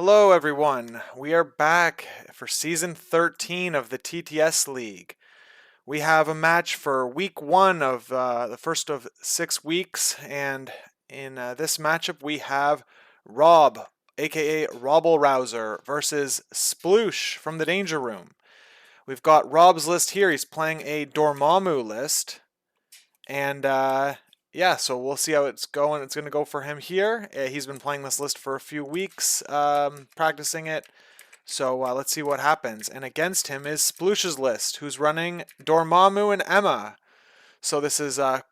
Hello, everyone. We are back for season 13 of the TTS League. We have a match for week one of the first of 6 weeks, and in this matchup, we have Rob, aka Rob-ble Rouser, versus Sploosh from the Danger Room. We've got Rob's list here. He's playing a Dormammu list, and yeah, so we'll see how it's going. It's going to go for him here. He's been playing this list for a few weeks, practicing it. So let's see what happens. And against him is Sploosh's list, who's running Dormammu and Emma. So this is God,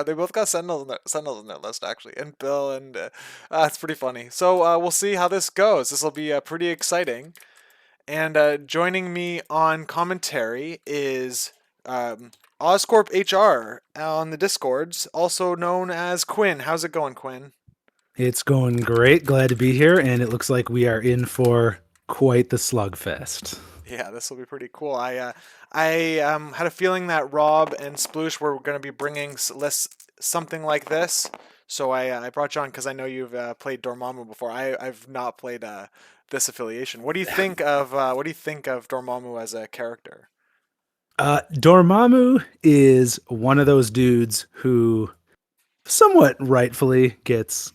they both got Sentinels in their list actually, and Bill, and it's pretty funny. So we'll see how this goes. This will be pretty exciting. And joining me on commentary is Oscorp HR on the Discords, also known as Quinn. How's it going, Quinn? It's going great. Glad to be here, and it looks like we are in for quite the slugfest. Yeah, this will be pretty cool. I had a feeling that Rob and Sploosh were going to be bringing lists something like this, so I brought you on because I know you've played Dormammu before. I've not played this affiliation. What do you think of Dormammu as a character? Dormammu is one of those dudes who somewhat rightfully gets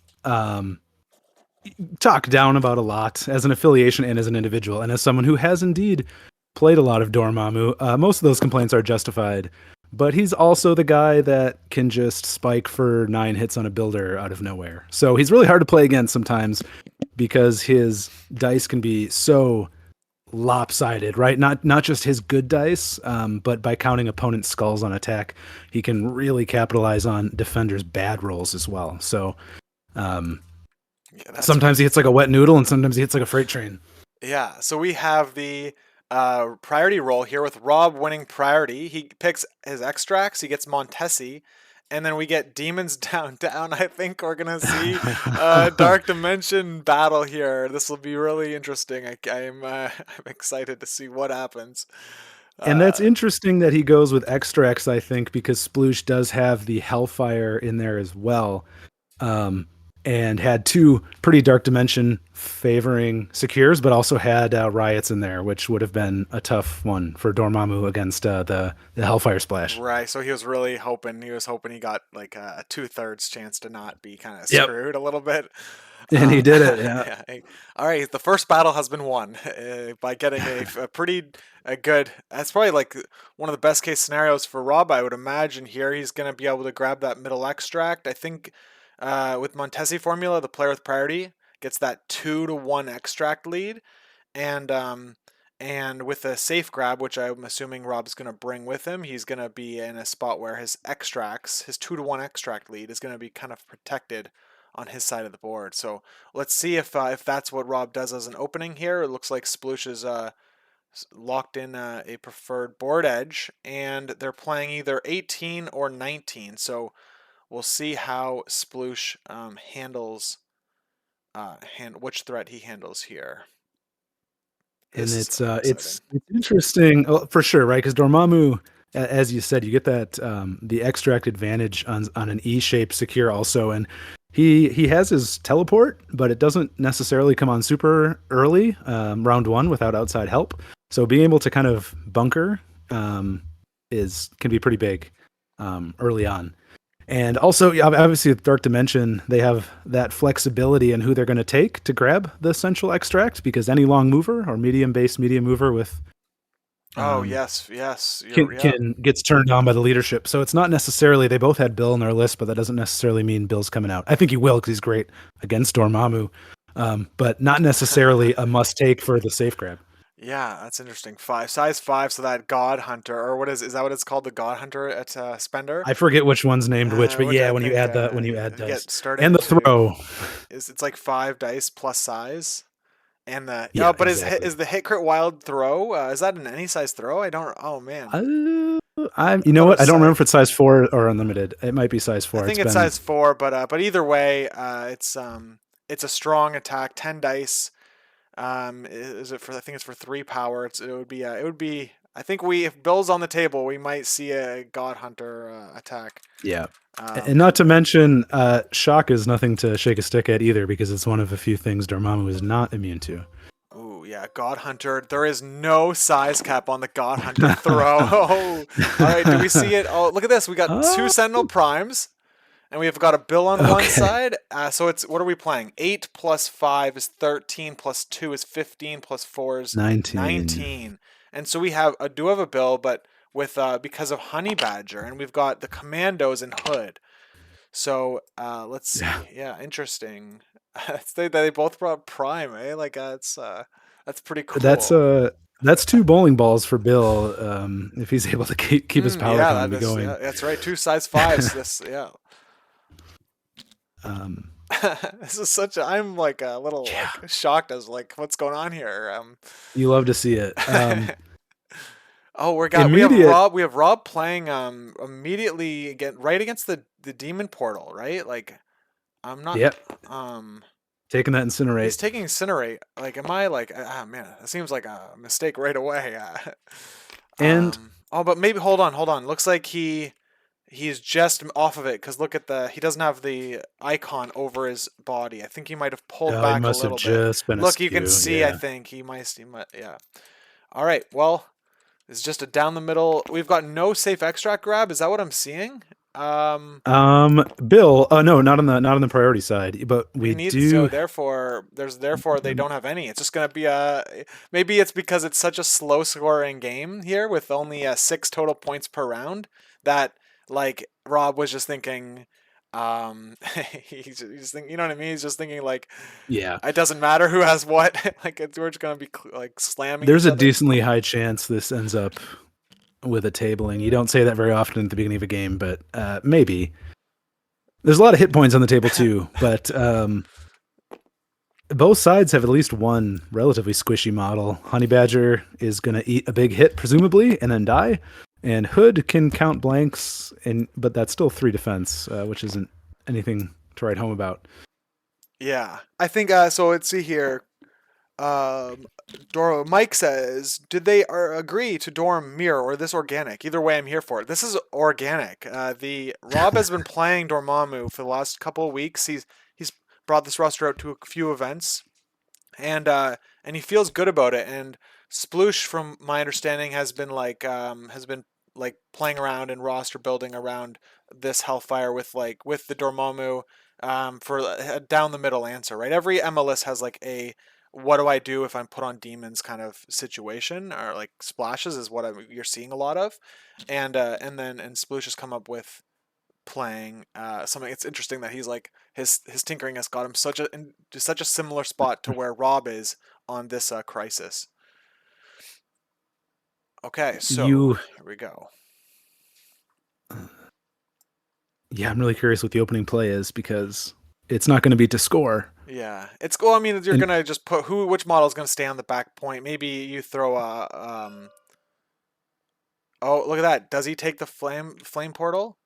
talked down about a lot as an affiliation and as an individual. And as someone who has indeed played a lot of Dormammu, most of those complaints are justified. But he's also the guy that can just spike for 9 hits on a builder out of nowhere. So he's really hard to play against sometimes because his dice can be so lopsided, right? Not just his good dice, but by counting opponent's skulls on attack, he can really capitalize on defenders' bad rolls as well. So Yeah, that's sometimes he hits like a wet noodle, and sometimes he hits like a freight train. Yeah, so we have the priority roll here with Rob winning priority. He picks his extracts, he gets Montesi, and then we get demons down, down. I think we're gonna see dark dimension battle here. This will be really interesting. I'm I'm excited to see what happens. And that's Uh, interesting that he goes with extracts, I think, because Sploosh does have the Hellfire in there as well. Um, and had two pretty dark dimension favoring secures, but also had riots in there, which would have been a tough one for Dormammu against the Hellfire Splash. right, so he was really hoping he got like a 2/3 chance to not be kind of Yep, screwed a little bit. and he did it. Yeah, Yeah. All right. The first battle has been won by getting a pretty good. That's probably like one of the best case scenarios for Rob. I would imagine here he's going to be able to grab that middle extract. I think with Montesi formula, the player with priority gets that 2-to-1 extract lead, and with a safe grab, which I'm assuming Rob's going to bring with him, he's going to be in a spot where his extracts, his 2-to-1 extract lead, is going to be kind of protected on his side of the board. So let's see if that's what Rob does as an opening here. It looks like Sploosh is locked in a preferred board edge, and they're playing either 18 or 19. So we'll see how Sploosh handles which threat he handles here. and This is it's gonna be uh, exciting. it's it's interesting for sure, right? Because Dormammu, as you said, you get that the extract advantage on an E-shaped secure also, and he has his teleport, but it doesn't necessarily come on super early, round one without outside help. So being able to kind of bunker is can be pretty big early on. And also, obviously, with Dark Dimension, they have that flexibility in who they're going to take to grab the essential extract because any long mover or medium mover with Oh um, yes, yes, can yeah. can gets turned on by the leadership. So it's not necessarily they both had Bill on their list, but that doesn't necessarily mean Bill's coming out. I think he will because he's great against Dormammu, but not necessarily a must take for the safe grab. Yeah, that's interesting. Size five, so that God Hunter, or is that what it's called? The God Hunter at Spender? I forget which one's named which, but Which yeah, I when you think add the when you add you dice get starting and the to throw, is it's like 5 dice plus size, and the yeah, but exactly. is the hit crit wild throw? Is that an any size throw? I don't. Oh man, You I know thought it what? was I don't remember size. if it's size 4 or unlimited. It might be size I 4. It's think it's been size four, but either way, it's a strong attack, 10 dice. Is it for? I think it's for 3 power. It would be I think if Bill's on the table, we might see a God Hunter attack. Yeah. And not to mention, shock is nothing to shake a stick at either, because it's one of a few things Dormammu is not immune to. Oh, yeah, God Hunter. There is no size cap on the God Hunter throw. Oh, all right, do we see it? Oh, look at this. We got two Oh, Sentinel Primes, and we've got a Bill on one okay. side. So it's, what are we playing? 8 plus 5 is 13, plus 2 is 15, plus 4 is 19. 19. And so we have do have a Bill, but with because of Honey Badger, and we've got the Commandos and Hood. So let's Yeah. see. Yeah, interesting. They both brought Prime, eh? Like that's pretty cool. That's two bowling balls for Bill, if he's able to keep his power Yeah, that economy is, going. yeah, that's right. Two size fives. This, yeah. Um, This is such a, I'm like a little yeah, like shocked as like what's going on here. you love to see it. Oh, Immediate. We have Rob playing immediately again right against the demon portal, right? Like I'm not Yep, um taking that he's incinerate. taking incinerate. Like, am I like, ah, man, it seems like a mistake right away. And Oh, but maybe hold on. Looks like he's just off of it because look at he doesn't have the icon over his body. I think he might have pulled he back a must have little bit. just been Look, you can askew. see. I Yeah. think he might. Yeah. All right. Well, it's just a down the middle. We've got no safe extract grab. Is that what I'm seeing? Bill. Oh no, not on the priority side, but We we need, so do. therefore they don't have any. It's just gonna be maybe it's because it's such a slow scoring game here with only 6 total points per round that like Rob was just thinking, he's thinking, you know what I mean? He's just thinking like Yeah. it doesn't matter who has what. Like we're just gonna be like slamming There's each a other. decently high chance this ends up with a tabling. You don't say that very often at the beginning of a game, but maybe. There's a lot of hit points on the table too, but both sides have at least one relatively squishy model. Honey Badger is going to eat a big hit, presumably, and then die. And Hood can count blanks, but that's still 3 defense, which isn't anything to write home about. Yeah, I think so. Let's see here. Um, Mike says, did they agree to Dorm Mirror or this organic? Either way, I'm here for it. This is organic. The Rob has been playing Dormammu for the last couple of weeks. He's brought this roster out to a few events, and he feels good about it. And Sploosh, from my understanding, has been like playing around and roster building around this Hellfire with the Dormammu for a down the middle answer. Right, every MLS has like a what do I do if I'm put on demons kind of situation, or like splashes is what you're seeing a lot of, and Sploosh has come up with playing something. It's interesting that he's like his tinkering has got him such a similar spot to where Rob is on this crisis. Okay, so You, here we go. yeah, I'm really curious what the opening play is because it's not going to be to score. Yeah, it's cool. I mean, you're And gonna just put which model is gonna stay on the back point. Maybe you throw a Oh, look at that. Does he take the flame portal?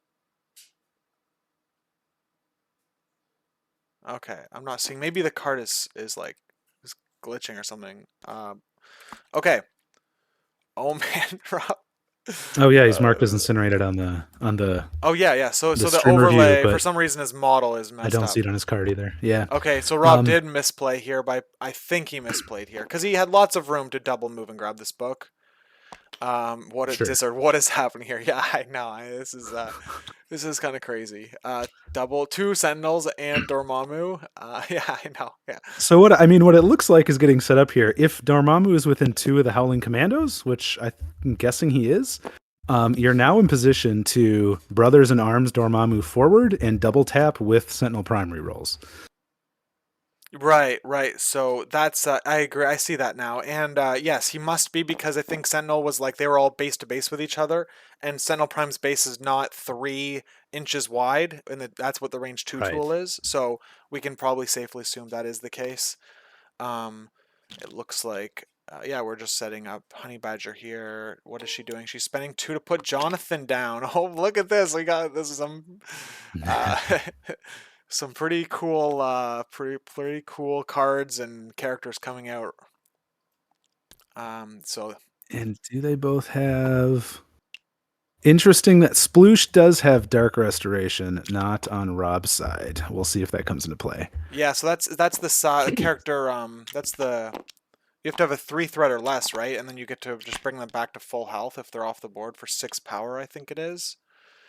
Okay, I'm not seeing. Maybe the card is like is glitching or something. Okay. Oh man, Rob. oh yeah, he's marked as Uh, incinerated on oh yeah, yeah. So the the stream review, overlay for but some reason his model is I messed don't see up. it on his card either. Yeah. Okay, so Rob Um, did misplay here by I think he misplayed here because he had lots of room to double move and grab this book. sure. What is happening here? Yeah, I know. This is kind of crazy. Double two sentinels and Dormammu. Yeah, I know. Yeah. So what it looks like is getting set up here. If Dormammu is within 2 of the Howling Commandos, which I'm guessing he is, you're now in position to Brothers in Arms Dormammu forward and double tap with Sentinel Primary rolls. Right, right. So that's I agree. I see that now. And yes, he must be because I think Sentinel was like they were all base to base with each other, and Sentinel Prime's base is not 3 inches wide, and that's what the range 2 Right. tool is. So we can probably safely assume that is the case. Um, it looks like yeah, we're just setting up Honey Badger here. What is she doing? She's spending 2 to put Jonathan down. Oh, look at this. We got this is some uh, some pretty cool pretty cool cards and characters coming out. So And do they both have? Interesting that Sploosh does have Dark Restoration, not on Rob's side. We'll see if that comes into play. Yeah, so that's the character. That's the you have to have a 3 threat or less, right? And then you get to just bring them back to full health if they're off the board for 6 power. I think it is.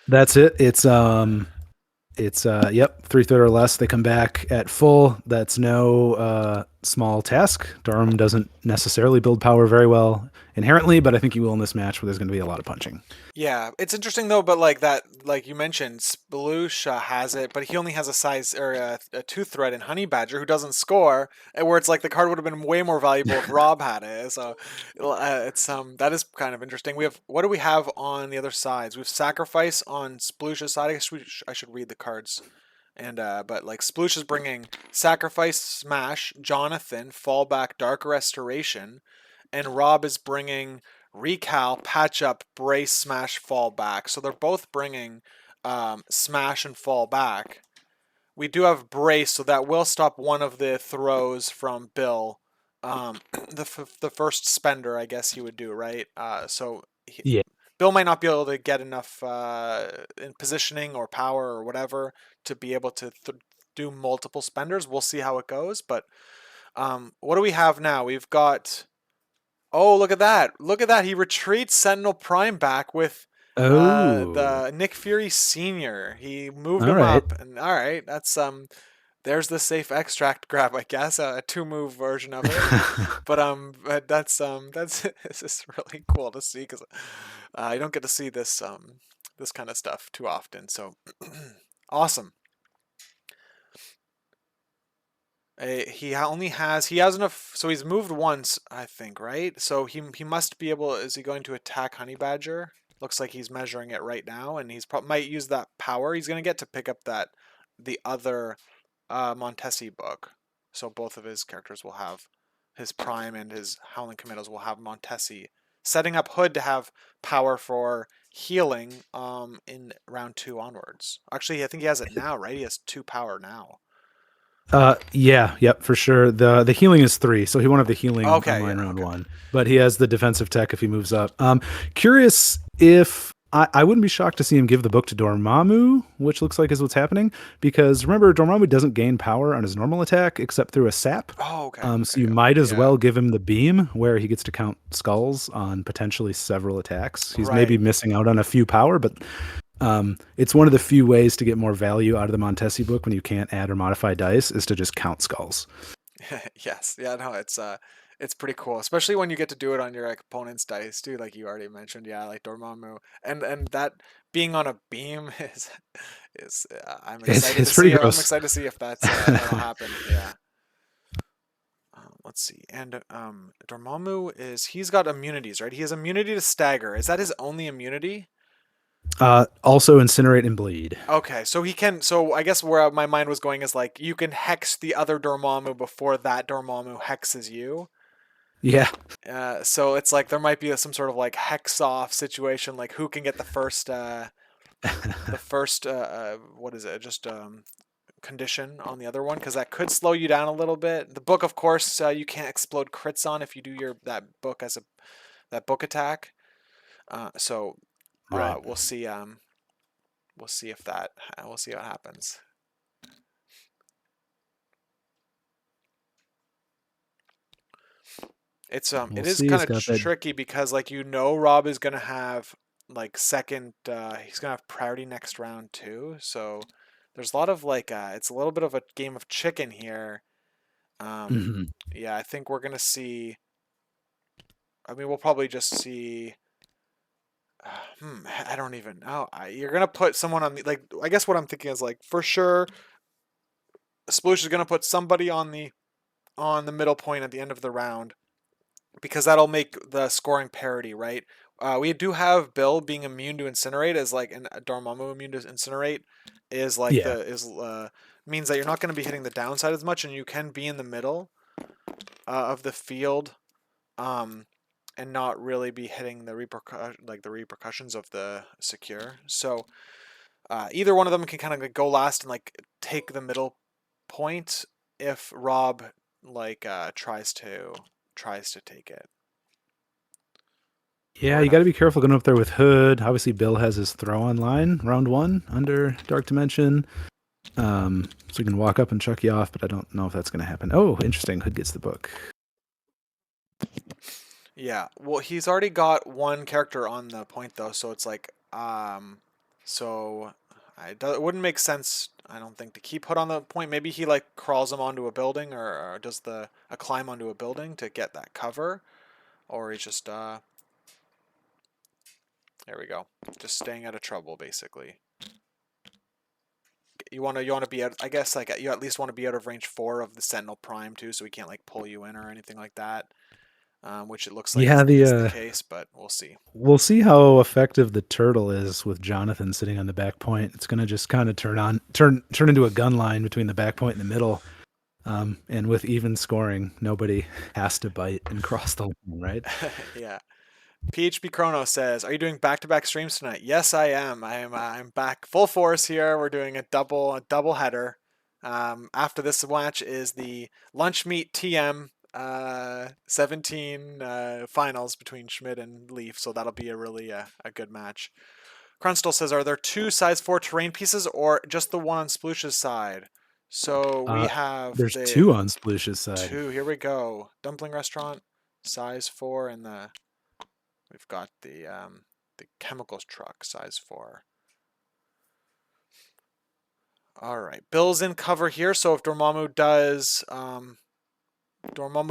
That's it. It's yep, 3 threat or less. They come back at full. That's no small task. Durham doesn't necessarily build power very well inherently, but I think he will in this match where there's going to be a lot of punching. Yeah, it's interesting though, but like that, like you mentioned, Sploosh has it, but he only has a size or a 2 threat in Honey Badger who doesn't score, and where it's like the card would have been way more valuable if Rob had it. So it's that is kind of interesting. We have what do we have on the other sides? We have Sacrifice on Sploosh's side. I guess I should read the cards. And but like Sploosh is bringing Sacrifice, Smash, Jonathan, Fallback, Dark Restoration, and Rob is bringing Recal, Patch Up, Brace, Smash, Fall Back. So they're both bringing Smash and Fall Back. We do have Brace, so that will stop one of the throws from Bill. The first spender, I guess he would do, right? Yeah. Bill might not be able to get enough in positioning or power or whatever to be able to do multiple spenders. We'll see how it goes. But what do we have now? We've got. Oh, look at that! Look at that! He retreats Sentinel Prime back with Oh, the Nick Fury Senior. He moved all him right. up, and all right, that's there's the safe extract grab, I guess, a 2 move version of it. But that's it's just really cool to see because you don't get to see this kind of stuff too often. So awesome. He has enough, so he's moved once, I think, right? So he must be able. Is he going to attack Honey Badger? Looks like he's measuring it right now, and might use that power he's going to get to pick up the other Montesi book. So both of his characters will have his Prime and his Howling Commandos will have Montesi, setting up Hood to have power for healing in round 2 onwards. Actually, I think he has it now, right? He has 2 power now. Yeah, yep, for sure. The healing is 3, so he won't have the healing Okay, online yeah, round okay. 1, but he has the defensive tech if he moves up. Curious if I wouldn't be shocked to see him give the book to Dormammu, which looks like is what's happening, because remember Dormammu doesn't gain power on his normal attack except through a sap. Oh, okay, So okay, you yeah, might as yeah, well give him the beam where he gets to count skulls on potentially several attacks. He's maybe right. missing out on a few power, but it's one of the few ways to get more value out of the Montesi book when you can't add or modify dice is to just count skulls. Yes, yeah, no, it's pretty cool, especially when you get to do it on your like, opponent's dice too, like you already mentioned. Yeah, like Dormammu, and that being on a beam is I'm excited to It's pretty see. I'm gross. excited to see if that'll happen. Yeah. Let's see. And Dormammu he's got immunities, right? He has immunity to stagger. Is that his only immunity? Also incinerate and bleed. Okay, so he can. So I guess where my mind was going is like you can hex the other Dormammu before that Dormammu hexes you. Yeah. So it's like there might be some sort of like hex off situation, like who can get the first what is it? Just condition on the other one because that could slow you down a little bit. The book, of course, you can't explode crits on if you do that book as a that book attack. So Right. we'll see. We'll see if that. We'll see what happens. We'll it is see. kind He's of got that. tricky because like Rob is gonna have like second. He's gonna have priority next round too. So there's a lot of like it's a little bit of a game of chicken here. Um, Mhm. yeah, I think we're gonna see. I mean, we'll probably just see. I don't even know. You're gonna put someone on the like. I guess what I'm thinking is like for sure, Sploosh is gonna put somebody on the middle point at the end of the round because that'll make the scoring parity, right? We do have Bill being immune to incinerate as like and Dormammu immune to incinerate is like Yeah. the is means that you're not going to be hitting the downside as much and you can be in the middle of the field um, and not really be hitting the repercussions of the secure. So either one of them can kind of go last and like take the middle point if Rob like tries to take it. Yeah, Lord you got to have. be careful going up there with Hood. Obviously, Bill has his throw online round 1 under Dark Dimension. So he can walk up and chuck you off, but I don't know if that's going to happen. Oh, interesting. Hood gets the book. Yeah. Well, he's already got one character on the point though, so it's like so it wouldn't make sense, I don't think, to keep Hood on the point. Maybe he like crawls him onto a building, or does a climb onto a building to get that cover, or he's just there we go, just staying out of trouble basically. You want to be out. I guess like you at least want to be out of range 4 of the Sentinel Prime too, so he can't like pull you in or anything like that. Which it looks like Yeah, is the case, but we'll see. we'll see how effective the turtle is with Jonathan sitting on the back point. It's going to just kind of turn into a gun line between the back point and the middle. And with even scoring, nobody has to bite and cross the line, right? Yeah. PHP Chrono says, "Are you doing back-to-back streams tonight?" Yes, I am. I'm back full force here. We're doing a double header. After this match is the lunch meet TM 17 finals between Schmidt and Leaf, so that'll be a really a good match. Crunstel says, "Are there 2 size 4 terrain pieces or just the one on Sploosh's side?" So we have There's the 2 on Sploosh's side. 2. Here we go. Dumpling restaurant, size 4, and we've got the chemicals truck, size 4. All right, Bill's in cover here. So if Dormammu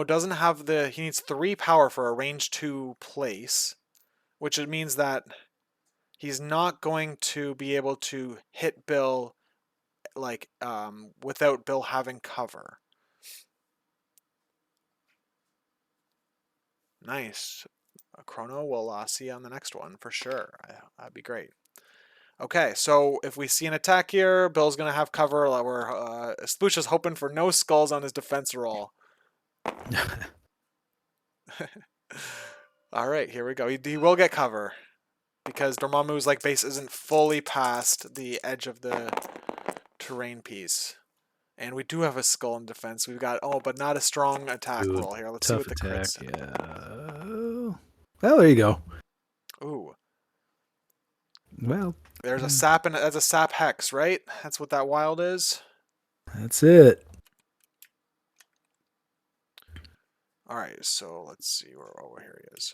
doesn't have he needs 3 power for a range 2 place, which it means that he's not going to be able to hit Bill like without Bill having cover. Nice. Chrono, we'll see you on the next one for sure. That'd be great. Okay, so if we see an attack here, Bill's going to have cover. Sploosh is hoping for no skulls on his defense roll. All right, here we go. He will get cover because Dormammu's like base isn't fully past the edge of the terrain piece. And we do have a skull in defense. We've got, but not a strong attack Ooh, roll here. Let's see tough what the attack. crits. Yeah. Well, there you go. Ooh. Well, There's a sap, and that's a sap hex, right? That's what that wild is. that's it. All right, so let's see where here he is.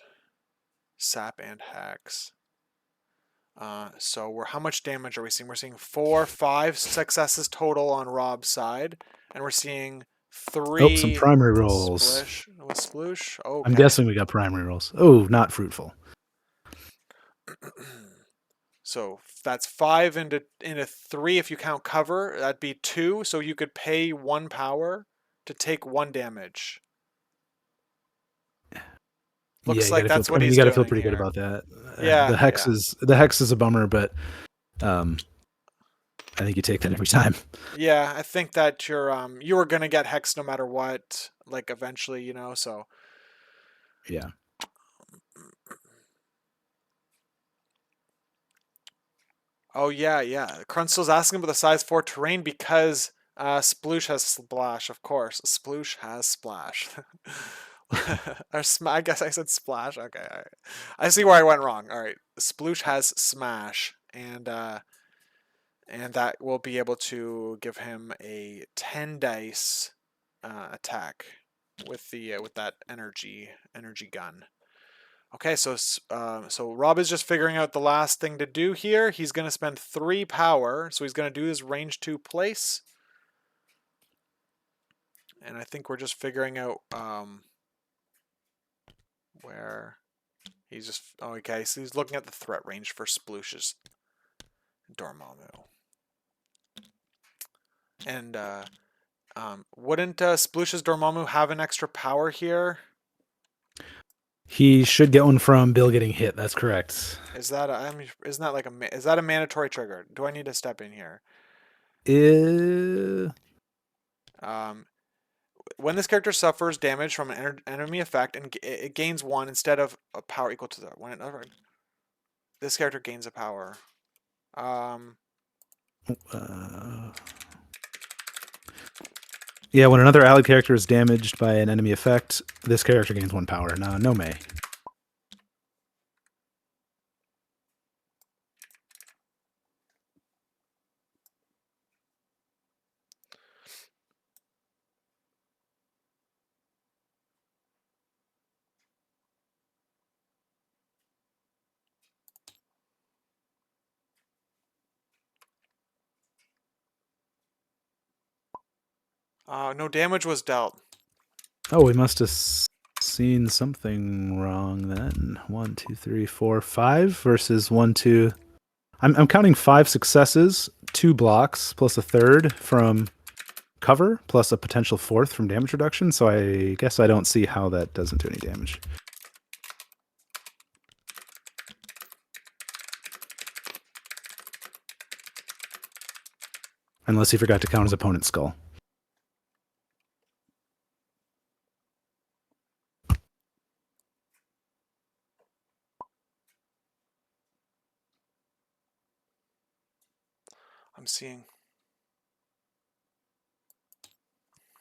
Sap and hex. So how much damage are we seeing? We're seeing 4, 5 successes total on Rob's side, and we're seeing 3. Oh, some primary rolls. Sploosh. Okay. I'm guessing we got primary rolls. Oh, not fruitful. So that's 5 into 3 if you count cover. That'd be 2. So you could pay 1 power to take 1 damage. Looks like that's what he's doing. You got to feel pretty good about that. Yeah. The hex is a bummer, but I think you take that every time. Yeah, I think that you were gonna get hex no matter what, like eventually, so. Yeah. Oh yeah. Crunstel's asking about the size 4 terrain because Sploosh has splash, of course. Sploosh has splash. I guess I said splash. Okay, all right. I see where I went wrong. All right, Sploosh has smash, and that will be able to give him a 10 dice attack with that energy gun. Okay, so Rob is just figuring out the last thing to do here. He's going to spend 3 power, so he's going to do his range 2 place. And I think we're just figuring out where he's just... Oh, okay, so he's looking at the threat range for Sploosh's Dormammu. And wouldn't Sploosh's Dormammu have an extra power here? He should get one from Bill getting hit. That's correct. Is that is that a mandatory trigger? Do I need to step in here? When this character suffers damage from an enemy effect, and it gains 1 instead of a power equal to that. This character gains a power. Yeah, when another allied character is damaged by an enemy effect, this character gains 1 power. No may. No damage was dealt. Oh, we must have seen something wrong then. 1, 2, 3, 4, 5 versus 1, 2. I'm counting 5 successes, 2 blocks, plus a third from cover, plus a potential fourth from damage reduction. So I guess I don't see how that doesn't do any damage. Unless he forgot to count his opponent's skull. I'm seeing.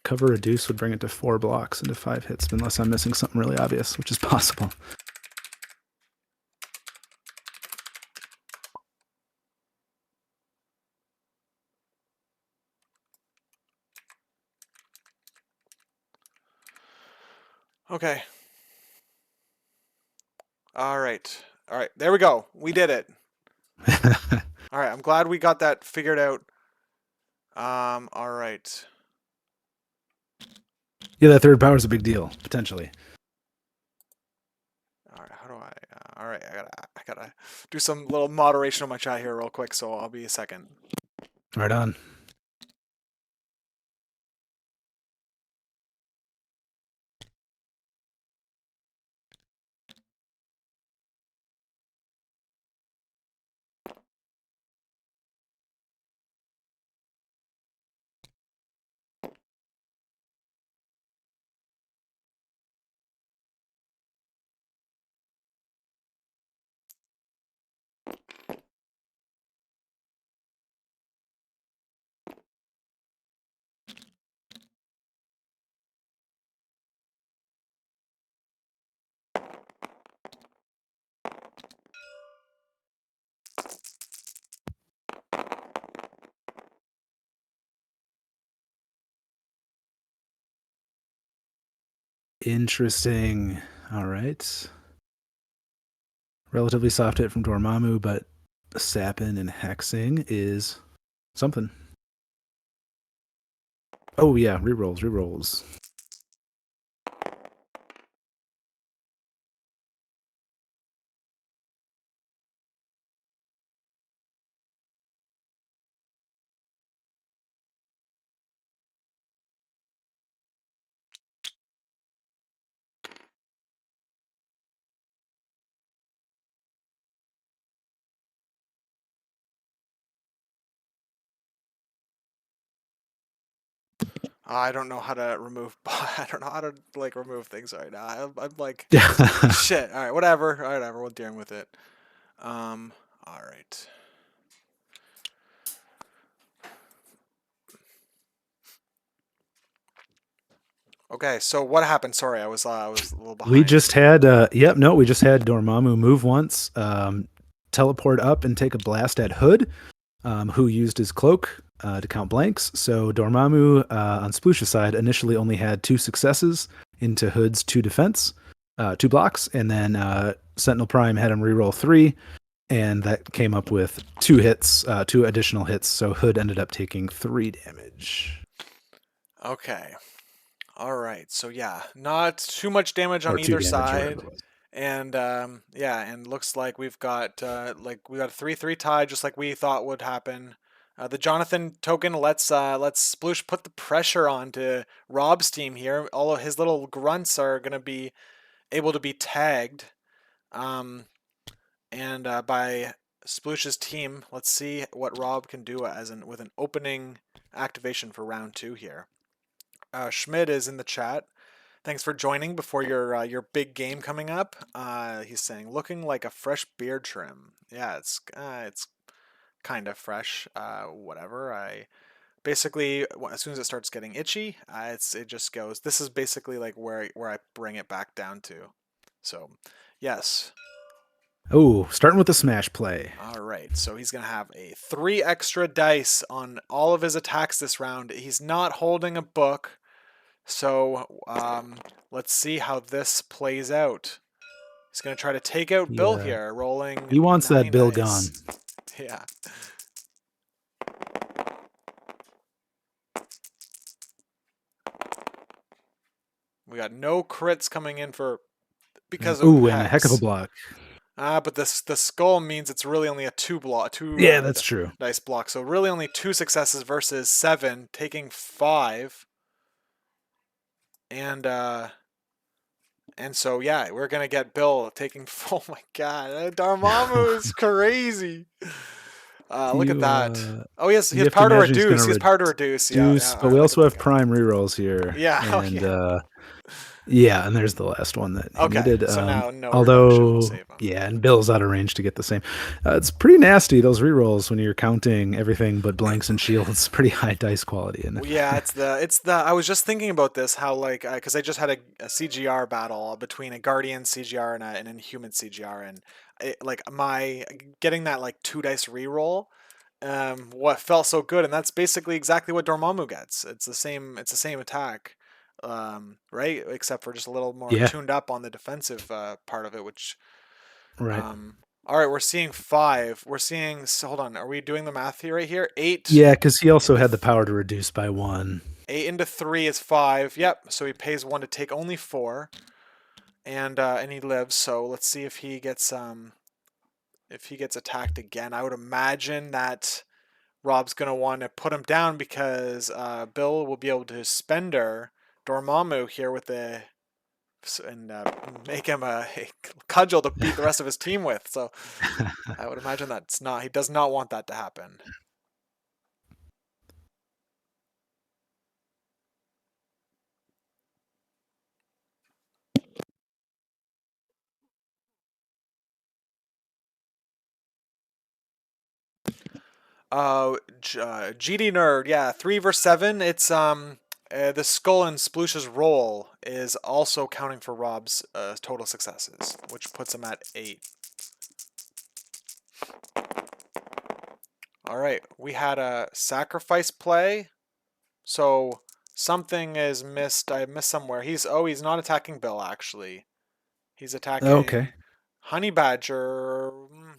Cover reduce would bring it to 4 blocks into 5 hits, unless I'm missing something really obvious, which is possible. Okay. All right. All right. There we go. We did it. All right. I'm glad we got that figured out. All right. Yeah, that third power is a big deal, potentially. All right. How do I? All right. I gotta do some little moderation on my chat here real quick. So I'll be a second. Right on. Interesting. All right. Relatively soft hit from Dormammu, but sapping and hexing is something. Oh yeah, rerolls. I don't know how to remove. I don't know how to like remove things right now. I'm like, shit. All right. Whatever. Whatever. We're dealing with it. All right. Okay. So what happened? Sorry, I was a little behind. We just had we just had Dormammu move once, teleport up and take a blast at Hood, who used his cloak to count blanks. So Dormammu on Sploosh's side initially only had 2 successes into Hood's 2 defense, 2 blocks, and then Sentinel Prime had him reroll 3, and that came up with 2 hits, 2 additional hits. So Hood ended up taking 3 damage. Okay. All right. So yeah, not too much damage on Or 2 either damage, side. whatever it was. And yeah, and looks like we've got a 3-3 tie, just like we thought would happen. The Jonathan token lets Sploosh put the pressure on to Rob's team here. All of his little grunts are gonna be able to be tagged, and by Sploosh's team. Let's see what Rob can do with an opening activation for round 2 here. Schmidt is in the chat. Thanks for joining before your big game coming up. He's saying looking like a fresh beard trim. Yeah, it's kind of fresh. Whatever. I basically as soon as it starts getting itchy, it just goes. This is basically like where I bring it back down to. So, yes. Oh, starting with the smash play. All right, so he's going to have 3 extra dice on all of his attacks this round. He's not holding a book, so let's see how this plays out. He's going to try to take out Bill here, rolling He wants 9 that Bill dice. gone. Yeah. We got no crits coming in because of Ooh, and a heck of a Hex. block. But the skull means it's really only a two Yeah, that's true. dice block. So really only 2 successes versus 7, taking 5. And so yeah, we're gonna get Bill taking. Oh my god, Dormammu is crazy. Look at You that. Oh, he you has have to power to imagine he's reduce. gonna He has power to reduce. Yeah, reduce, yeah. but All right, we look at also look have at. prime rerolls here, Yeah. Oh and yeah. yeah, and there's the last one that he Okay. needed. So now no reduction will Although, save him. yeah, and Bill's out of range to get the same. It's pretty nasty, those rerolls, when you're counting everything but blanks and shields. Pretty high dice quality in Well, it. yeah, it's the. I was just thinking about this, how like because I just had a CGR battle between a Guardian CGR and an Inhuman CGR, and like my getting that like 2 dice reroll, what felt so good, and that's basically exactly what Dormammu gets. It's the same. It's the same attack, right? Except for just a little more Yeah, tuned up on the defensive part of it, which right. um. All right, we're seeing 5. We're seeing. So hold on. Are we doing the math here right here? 8 Yeah, because he also into had the power to reduce by 1. 8 into 3 is 5. Yep. So he pays 1 to take only 4, and he lives. So let's see if he gets attacked again. I would imagine that Rob's gonna want to put him down because Bill will be able to spender Dormammu here with the and make him a cudgel to beat the rest of his team with. So I would imagine that's not. He does not want that to happen. GD nerd, yeah, 3 versus 7. It's the skull and Sploosh's roll is also counting for Rob's total successes, which puts him at 8. All right, we had a sacrifice play, so something is missed. I missed somewhere. He's not attacking Bill actually. He's Okay. attacking Honey Badger.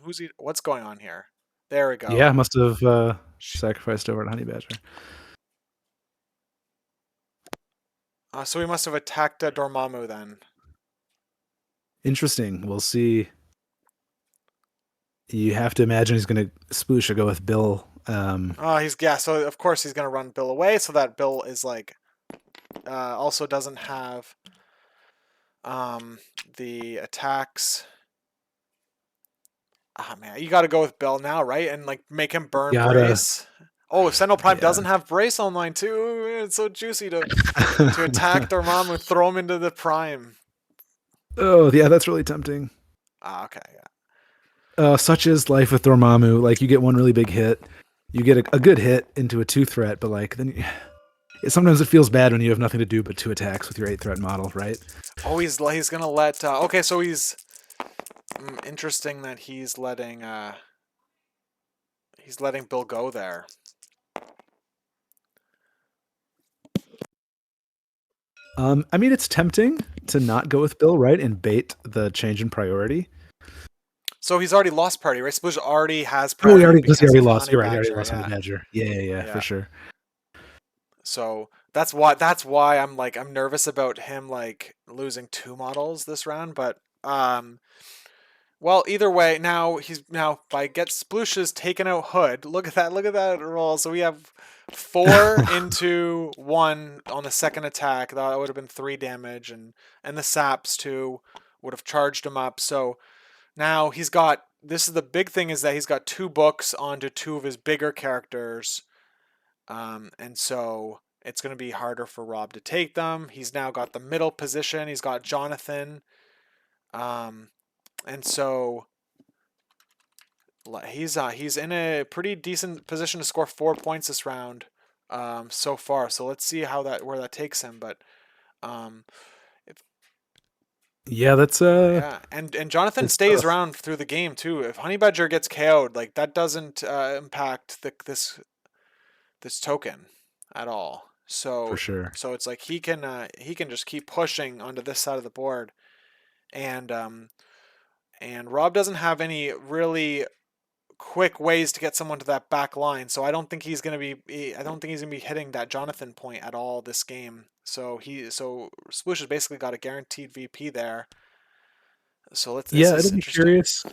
Who's he? What's going on here? There we Yeah, go. must have sacrificed over at Honey Badger. So we must have attacked Dormammu then. Interesting. We'll see. You have to imagine he's going to sploosh or go with Bill. He's yeah. So of course he's gonna run Bill away, so that Bill is like, also doesn't have the attacks. Ah man, you got to go with Bill now, right? And like make him burn Gotta, Brace. Oh, if Sentinel Prime yeah. doesn't have Brace online too, it's so juicy to attack Dormammu, throw him into the Prime. Oh, yeah, that's really tempting. Okay, yeah. Such is life with Dormammu. Like, you get one really big hit, you get a good hit into a 2 threat, but like then sometimes it feels bad when you have nothing to do but 2 attacks with your 8 threat model, right? Oh, he's gonna let. Okay, so he's interesting that he's letting Bill go there. I mean, it's tempting to not go with Bill, right, and bait the change in priority. So he's already lost party, right? Sploosh already has Oh, priority he because already of lost. Honey You're right. He already Badger. lost Honey Yeah, Badger. Yeah, for yeah. sure. So that's why I'm nervous about him like losing 2 models this round. But well, either way, now by get Splooshes taken out Hood. Look at that! Look at that roll. So we have 4 into 1 on the second attack. That would have been 3 damage, and the saps too would have charged him up. So now he's got. This is the big thing, is that he's got 2 books onto 2 of his bigger characters, and so it's going to be harder for Rob to take them. He's now got the middle position. He's got Jonathan, and so he's in a pretty decent position to score 4 points this round, so far. So let's see where that takes him. But um, Yeah, that's yeah, and Jonathan it's stays tough around through the game too. If Honey Badger gets KO'd, like that doesn't impact this token at all. for So sure. it's like he can just keep pushing onto this side of the board, and Rob doesn't have any really quick ways to get someone to that back line. So I don't think he's gonna be. I don't think he's gonna be hitting that Jonathan point at all this game. So Sploosh has basically got a guaranteed VP there. So this Yeah, is it'll be interesting. curious.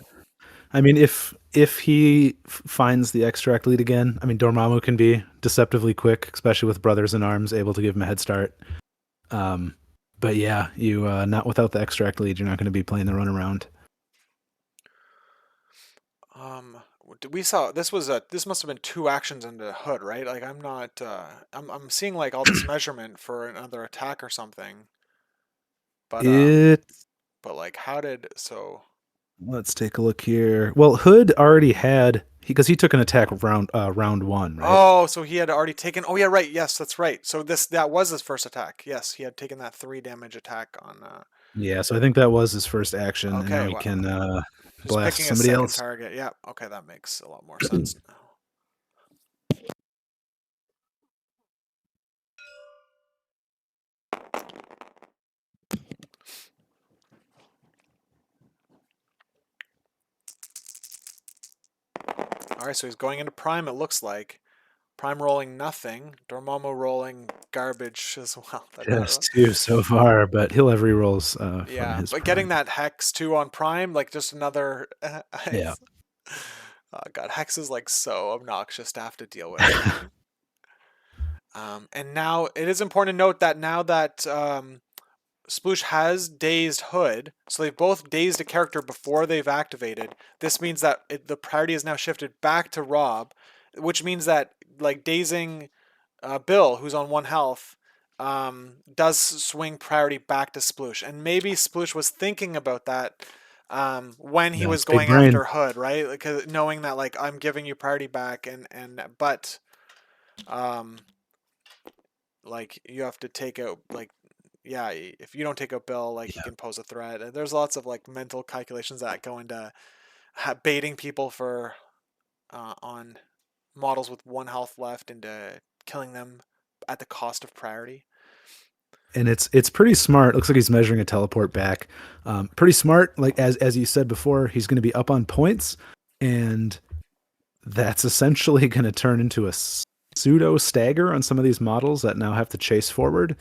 I mean, if he finds the extract lead again, I mean, Dormammu can be deceptively quick, especially with brothers in arms, able to give him a head start. Um, but yeah, you not without the extract lead, you're not going to be playing the runaround. Um, we saw this must have been two actions into Hood, right? Like I'm not. I'm seeing like all this measurement for another attack or something. But It but like how did so? Let's take a look here. Well, Hood already had because he took an attack round one, right? Oh, so he had already taken. Oh yeah, right. Yes, that's right. So that was his first attack. Yes, he had taken that 3 damage attack on. Yeah, so I think that was his first action, and now Okay, he wow. can Just blast picking a somebody second else. target. Yeah. Okay, that makes a lot more sense now. All right, so he's going into Prime. It looks like Prime rolling nothing. Dormammu rolling garbage as well. Just two so far, but he'll have rerolls from Yeah, his but getting prime. that Hex too on Prime, like just another. Yeah. Oh God, Hex is like so obnoxious to have to deal with. And now it is important to note that now that Sploosh has dazed Hood, so they've both dazed a character before they've activated. This means that the priority is now shifted back to Rob, which means that like dazing Bill, who's on 1 health, does swing priority back to Sploosh. And maybe Sploosh was thinking about that when he Yeah, was it's big going brain. after Hood, right? Because knowing that like I'm giving you priority back, and but um, like you have to take out like yeah, if you don't take out Bill, like he Yeah. can pose a threat. And there's lots of like mental calculations that go into baiting people for on models with 1 health left into killing them at the cost of priority. And it's pretty smart. Looks like he's measuring a teleport back. Pretty smart. Like as you said before, he's going to be up on points, and that's essentially going to turn into a pseudo stagger on some of these models that now have to chase forward.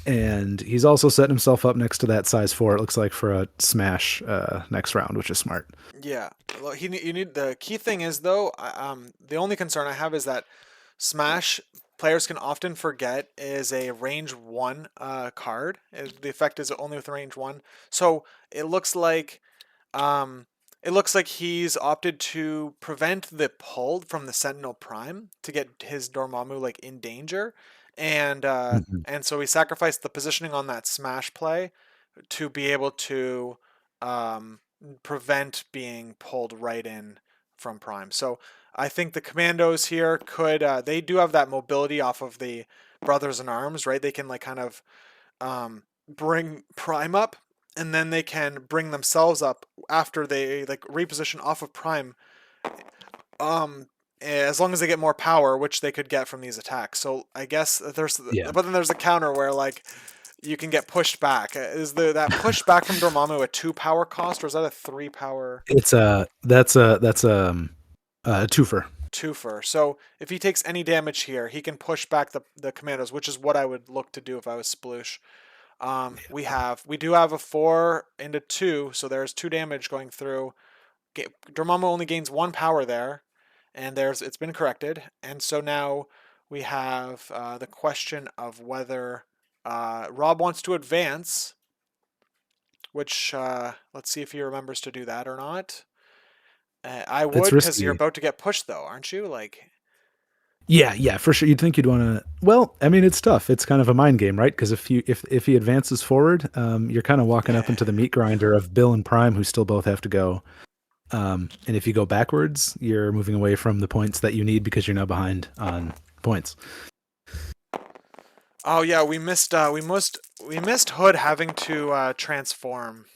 And he's also setting himself up next to that size four. It looks like for a smash next round, which is smart. Yeah, you need the key thing is though. The only concern I have is that Smash players can often forget is a range one card. The effect is only with range one, so it looks like Um, it looks like he's opted to prevent the pull from the Sentinel Prime to get his Dormammu like in danger, Mhm. and so he sacrificed the positioning on that smash play to be able to um, prevent being pulled right in from Prime. So I think the Commandos here could they do have that mobility off of the Brothers in Arms, right? They can like kind of bring Prime up, and then they can bring themselves up after they like reposition off of Prime. As long as they get more power, which they could get from these attacks. So I guess Yeah. but then there's a counter where like you can get pushed back. Is that push back from Dormammu a 2 power cost, or is that a 3 power It's a twofer. twofer? So if he takes any damage here, he can push back the commandos, which is what I would look to do if I was Sploosh. We do have a 4 into 2, so there's 2 damage going through. Dormammu only gains 1 power there, and it's been corrected. And so now we have the question of whether Rob wants to advance, which let's see if he remembers to do that or not. I It's would, because you're risky. about to get pushed though, aren't you? Like, Yeah, yeah, for sure. You'd think you'd want to. Well, I mean, it's tough. It's kind of a mind game, right? Because if he advances forward, you're kind of walking up into the meat grinder of Bill and Prime, who still both have to go. And if you go backwards, you're moving away from the points that you need because you're now behind on points. oh yeah, we missed Hood having to transform.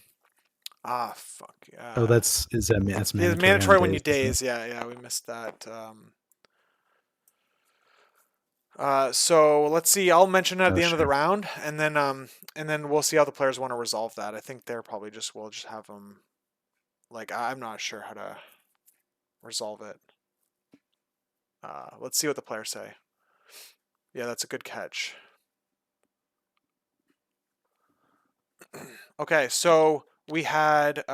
Ah, fuck. Oh, that's Yeah, mandatory on mandatory when you days, isn't it? daze. Yeah, yeah, we missed that. So let's see. I'll mention it at Oh, the end of the sure. round, and then we'll see how the players want to resolve that. I think they're probably we'll just have them. Like I'm not sure how to. resolve it. Let's see what the players say. Yeah, that's a good catch. Okay, so we had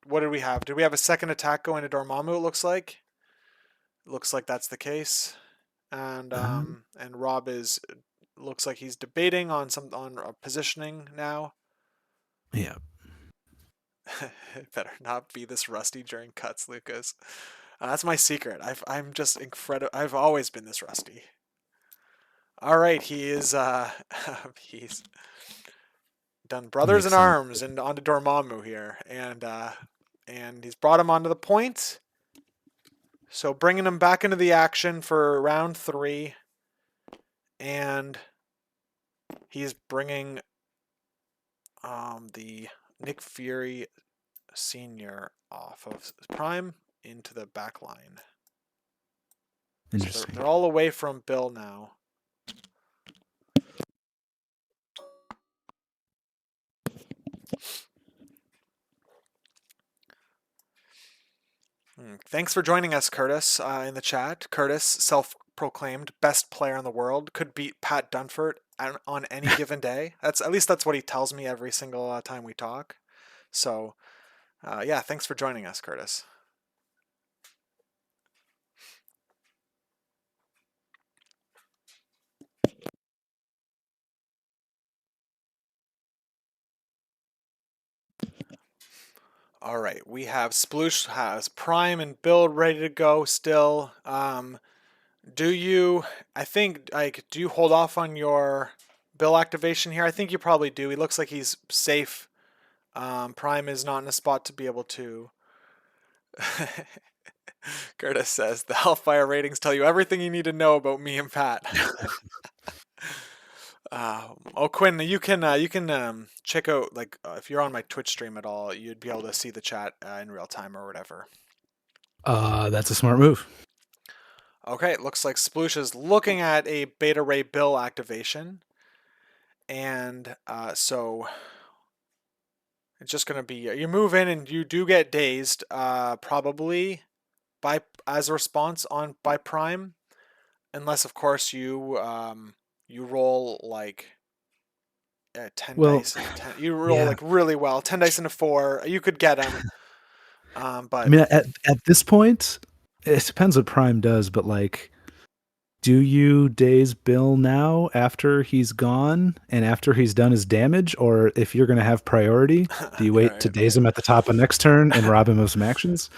what did we have? Did we have a second attack going to Dormammu? It looks like that's the case, and Rob looks like he's debating on positioning now. Yeah. It better not be this rusty during cuts, Lucas. That's my secret. I'm just incredible. I've always been this rusty. All right, he is. He's done brothers in Makes sense. arms and onto Dormammu here, and he's brought him onto the point. So bringing him back into the action for round 3, and he's bringing the Nick Fury Senior off of Prime into the back line. Interesting. So they're all away from Bill now. Thanks for joining us, Curtis, in the chat. Curtis, self-proclaimed best player in the world, could beat Pat Dunford on any given day. At least that's what he tells me every single time we talk. So, yeah, thanks for joining us, Curtis. All right, we have Sploosh has Prime and Build ready to go still. Do you, I think, like, do you hold off on your Bill activation here? I think you probably do. He looks like he's safe. Prime is not in a spot to be able to. Curtis says the Hellfire ratings tell you everything you need to know about me and Pat. Quinn, you can check out, like, if you're on my Twitch stream at all, you'd be able to see the chat in real time or whatever. That's a smart move. Okay, it looks like Sploosh is looking at a Beta Ray Bill activation, and so it's just gonna be you move in and you do get dazed, probably as a response by Prime, unless of course you roll like 10 dice. You roll yeah. like really well. 10 dice into 4. You could get him. But I mean, at this point, it depends what Prime does, but like, do you daze Bill now after he's gone and after he's done his damage, or if you're going to have priority, do you wait to right. daze him at the top of next turn and rob him of some actions?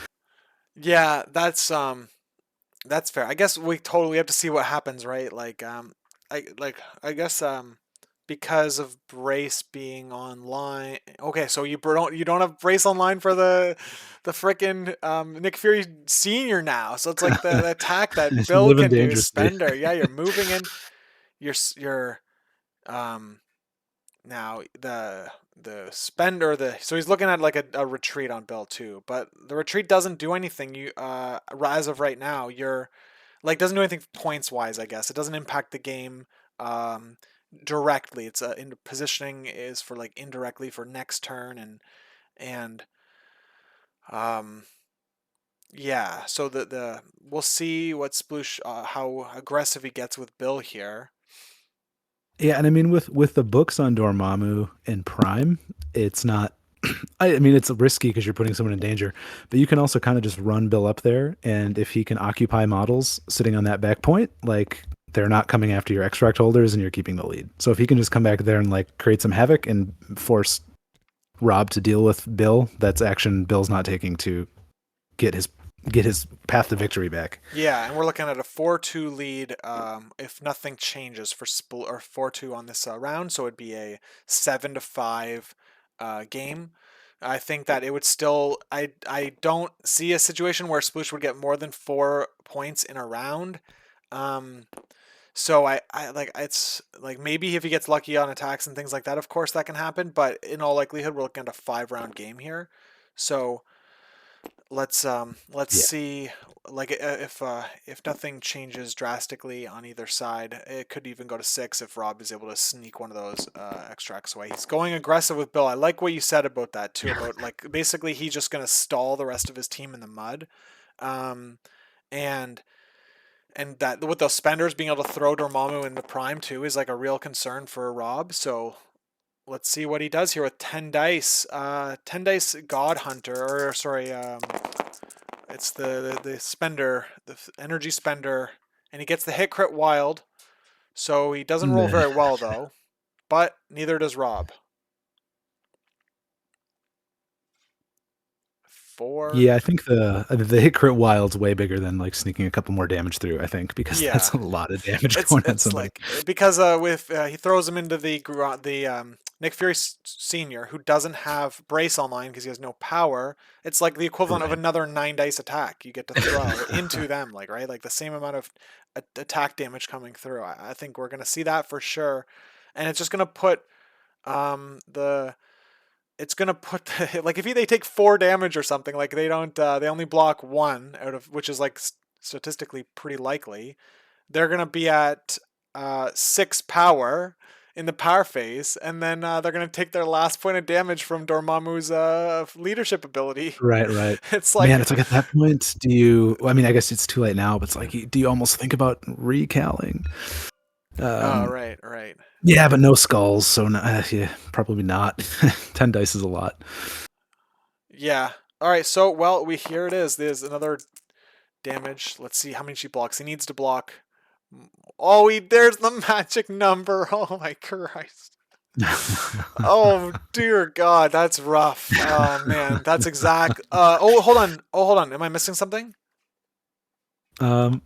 Yeah, that's fair. I guess we totally have to see what happens, right? I guess because of Brace being online. Okay, so you don't have Brace online for the frickin' Nick Fury Senior now. So it's like the attack that You're Bill living can do is dangerously. Spender. Yeah, you're moving in. You're now the Spender so he's looking at like a retreat on Bill too, but the retreat doesn't do anything. You as of right now, you're like doesn't do anything points wise. I guess it doesn't impact the game directly. It's in positioning is for like indirectly for next turn and um yeah. So the we'll see what Sploosh how aggressive he gets with Bill here. Yeah, and I mean with the books on Dormammu and Prime, it's not. I mean, it's risky because you're putting someone in danger, but you can also kind of just run Bill up there, and if he can occupy models sitting on that back point, like they're not coming after your extract holders, and you're keeping the lead. So if he can just come back there and like create some havoc and force Rob to deal with Bill, that's action Bill's not taking to get his path to victory back. Yeah, and we're looking at a 4-2 lead if nothing changes for or 4-2 on this round, so it'd be a 7-5 game. I think that it would still I don't see a situation where Sploosh would get more than 4 points in a round. So I like it's like maybe if he gets lucky on attacks and things like that, of course that can happen, but in all likelihood we're looking at a 5-round game here. So Let's Yeah. see, like if nothing changes drastically on either side, it could even go to 6 if Rob is able to sneak one of those extracts away. He's going aggressive with Bill. I like what you said about that too, about like basically he's just gonna stall the rest of his team in the mud, um, and that with those spenders being able to throw Dormammu in the prime too is like a real concern for Rob. So let's see what he does here with 10 dice. 10 dice God Hunter, or sorry, it's the spender, the energy spender, and he gets the hit crit wild. So he doesn't roll Meh. very well though, but neither does Rob. 4. Yeah, I think the hit crit wild's way bigger than like sneaking a couple more damage through. I think because Yeah, that's a lot of damage it's going at it's somebody. like because with he throws him into the Nick Fury Senior, who doesn't have brace online because he has no power. It's like the equivalent of Right. another 9 dice attack you get to throw into them, like right, like the same amount of attack damage coming through. I think we're gonna see that for sure, and it's just gonna put the it's gonna put like if they take 4 damage or something, like they don't they only block 1 out of, which is like statistically pretty likely. They're gonna be at 6 power in the power phase, and then they're gonna take their last point of damage from Dormammu's leadership ability. Right, right. It's Man, like, it's like at that point, do you? Well, I mean, I guess it's too late now, but it's like, do you almost think about recalling? oh Um, right, right, yeah, but no skulls, so yeah, probably not. 10 dice is a lot. yeah. All right, so well, here it is. There's another damage. Let's see how many she blocks. He needs to block. Oh, there's the magic number. Oh my Christ. Oh dear God, that's rough. Oh man, that's exact. Oh, hold on. Oh, hold on. Am I missing something? um,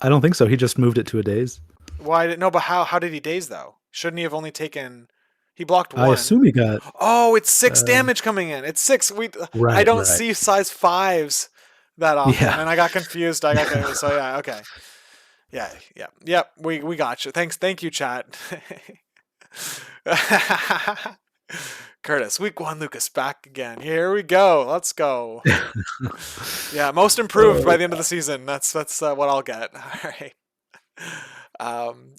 I don't think so. He just moved it to a days. Why did no? But how did he daze though? Shouldn't he have only taken? He blocked I 1. assume he got. Oh, it's 6 Uh, damage coming in. It's 6. I right, don't right. see size 5s that often, Yeah. and I got confused. So yeah, okay, yeah, yeah, yep. We got you. Thank you, chat. Curtis, week 1, Lucas back again. Here we go. Let's go. Yeah, most improved by Oh, the end of the season. That's what I'll get. All right.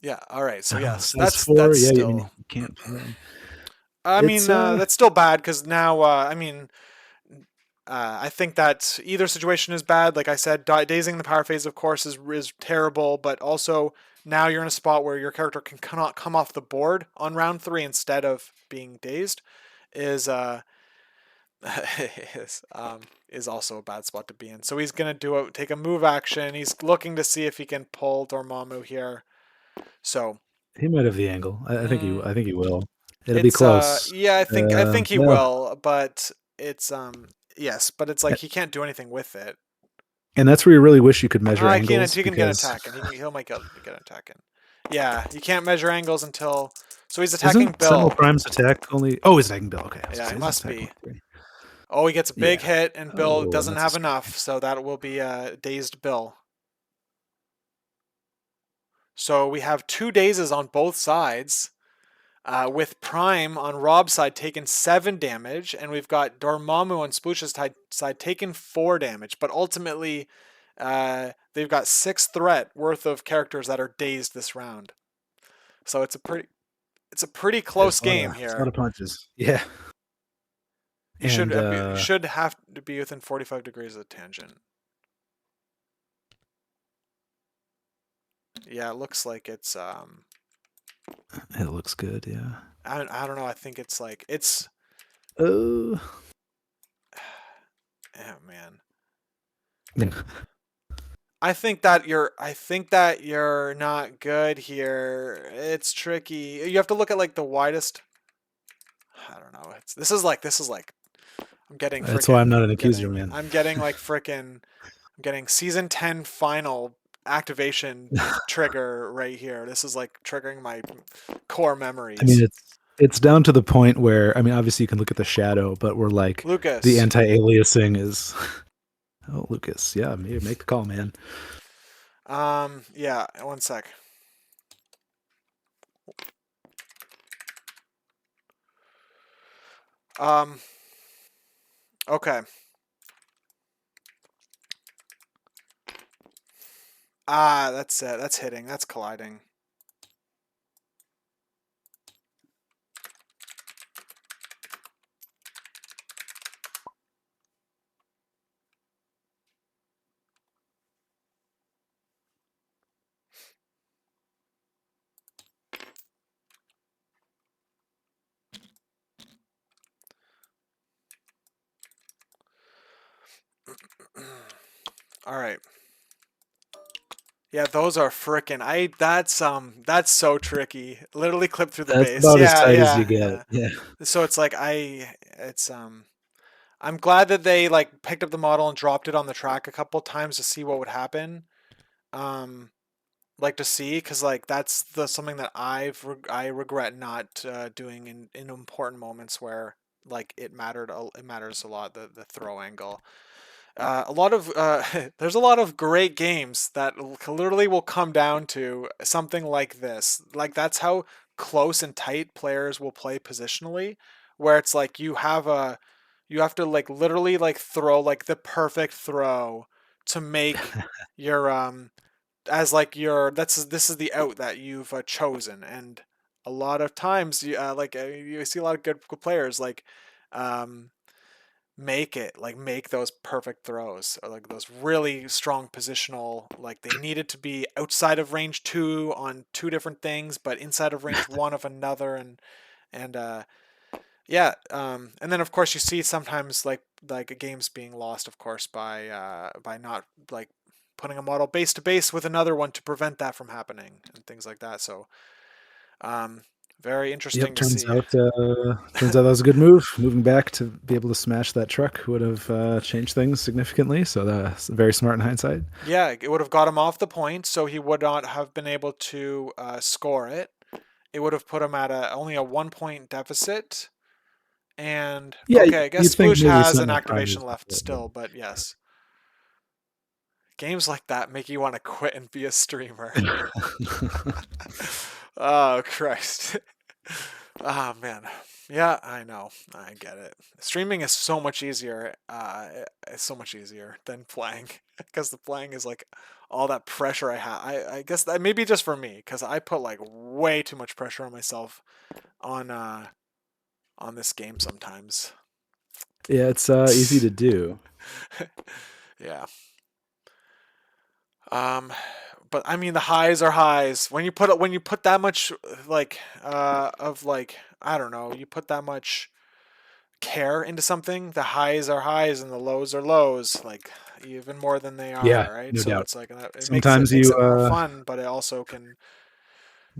Yeah. All right. So yes, size that's four. that's Yeah, I mean, still. you can't play. I It's mean, that's still bad because now. I mean, I think that either situation is bad. Like I said, dazing the power phase, of course, is terrible. But also now you're in a spot where your character cannot come off the board on round 3 instead of being dazed. Is is is also a bad spot to be in. So he's gonna take a move action. He's looking to see if he can pull Dormammu here. So he might have the angle. I think he. mm, I think he will. It'll be it's close. yeah, I think he Well, will, but it's yes, but it's like he can't do anything with it. and that's where you really wish you could measure I can't. angles He can get an because attack, and he'll make get an attack in. Yeah, you can't measure angles until. So he's attacking isn't Sentinel Bill. Prime's attack only? Oh, he's attacking Bill. Okay, I was gonna Yeah, say it his must attack be. only three. Oh, he gets a big Yeah. hit, and Bill Oh, and doesn't that's a have screen. enough, so that will be a dazed Bill. So we have 2 dazes on both sides, with Prime on Rob's side taking 7 damage, and we've got Dormammu on Sploosh's side taking 4 damage. But ultimately, they've got 6 threat worth of characters that are dazed this round. So it's a pretty There's close game a lot here. of punches. Yeah, You should and should have to be within 45 degrees of the tangent. Yeah, it looks like it's it looks good. Yeah. I don't know. I think it's like it's Oh. oh man. I think that you're not good here. It's tricky. You have to look at like the widest. I don't know. This is like I'm getting That's why I'm freaking not an I'm accuser, getting man. I'm getting like freaking I'm getting season 10 final activation trigger right here. This is like triggering my core I mean, memories. it's down to the point where I mean, obviously you can look at the shadow, but we're like the Lucas. anti-aliasing is. Oh, Lucas, yeah, make the call, man. Yeah, one sec. Um okay. Ah, that's it. That's hitting. That's colliding. All right. Yeah, those are frickin' that's so tricky. Literally clip through the That's base. about as Yeah, tight as you yeah, get. yeah. Yeah. So it's like it's I'm glad that they like picked up the model and dropped it on the track a couple times to see what would happen. Um like to see because like that's the something that I regret not doing in important moments where like it matters a lot the throw angle. A lot of there's a lot of great games that literally will come down to something like this. Like that's how close and tight players will play positionally, where it's like you have to like literally like throw like the perfect throw to make your as like your that's this is the out that you've chosen. And a lot of times you see a lot of good players like um make it like make those perfect throws or like those really strong positional, like they needed to be outside of range 2 on two different things but inside of range 1 of another. And yeah, and then of course you see sometimes like games being lost of course by not like putting a model base to base with another one to prevent that from happening and things like that. So um very interesting Yep. to see. Turns out that was a good move. Moving back to be able to smash that truck would have changed things significantly. So that's very smart in hindsight. Yeah, it would have got him off the point, so he would not have been able to score it. It would have put him at only a 1 point deficit. And Yeah, okay, I guess you'd think Sploosh maybe has setting an up activation primers. left still, but yes, games like that make you want to quit and be a streamer. Oh Christ. Oh man. Yeah, I know. I get it. Streaming is so much easier. It's so much easier than playing because the playing is like all that pressure I have. I guess that maybe just for me because I put like way too much pressure on myself on uh on this game sometimes. Yeah, it's easy to do. Yeah. Um, but I mean the highs are highs. When you put that much like of like I don't know, you put that much care into something, the highs are highs and the lows are lows, like even more than they Yeah, are, right? no So doubt. it's like it Sometimes makes you it more fun, but it also can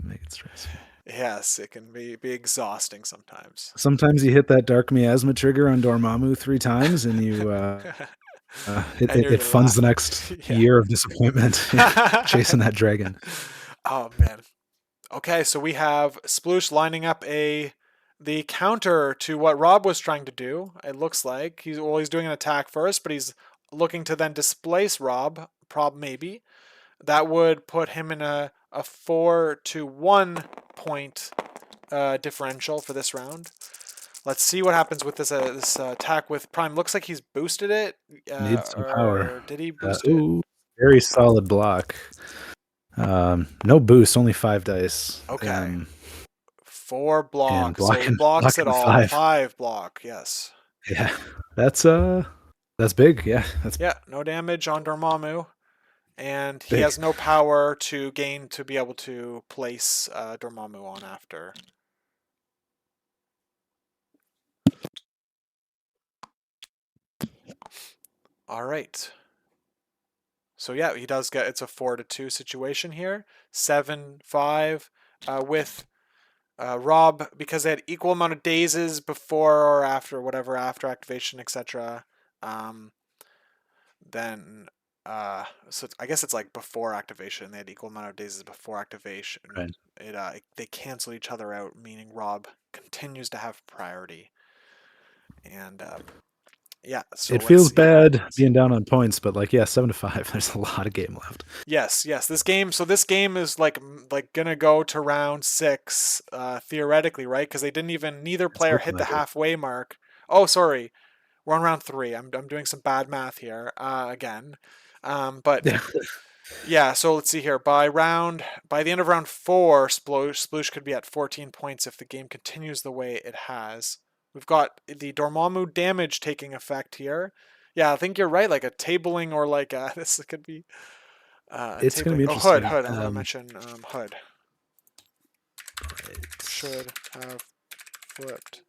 make it stressful. yes, it can be exhausting sometimes. Sometimes you hit that dark miasma trigger on Dormammu 3 times, and you And you're it funds the laughing. next Yeah. year of disappointment chasing that dragon. Oh man. Okay, so we have Sploosh lining up the counter to what Rob was trying to do. It looks like he's doing an attack first, but he's looking to then displace Rob. Prob maybe that would put him in a 4-1 point differential for this round. Let's see what happens with this attack with Prime. Looks like he's boosted it, Needs some power. or did he boost it? Ooh, very solid block. No boost, only 5 dice. Okay, 4 block. And So he blocking blocks it blocking all. 5. 5 block. Yes. Yeah, that's that's big. Yeah, that's Yeah, no damage on Dormammu, and he big. has no power to gain to be able to place Dormammu on after. All right. So yeah, he does get it's a 4-2 situation here. 7-5 with Rob because they had equal amount of dazes before or after whatever after activation etc. Um, then so I guess it's like before activation they had equal amount of dazes before activation. Right. They cancel each other out, meaning Rob continues to have priority. And yeah, so It let's feels see. bad being down on points, but like, yeah, 7-5. There's a lot of game left. Yes, yes. This game is like gonna go to round 6 theoretically, right? Because they didn't even neither It's player looking hit the like it. halfway mark. Oh, sorry, we're on round 3. I'm doing some bad math here again, but Yeah. Yeah, so let's see here. By the end of round 4, Sploosh could be at 14 points if the game continues the way it has. We've got the Dormammu damage taking effect here. Yeah, I think you're right. Like a tabling or like this could be a It's going to be tabling. Oh, Hood, interesting. Hood. I'm gonna mention Hood Right. should have flipped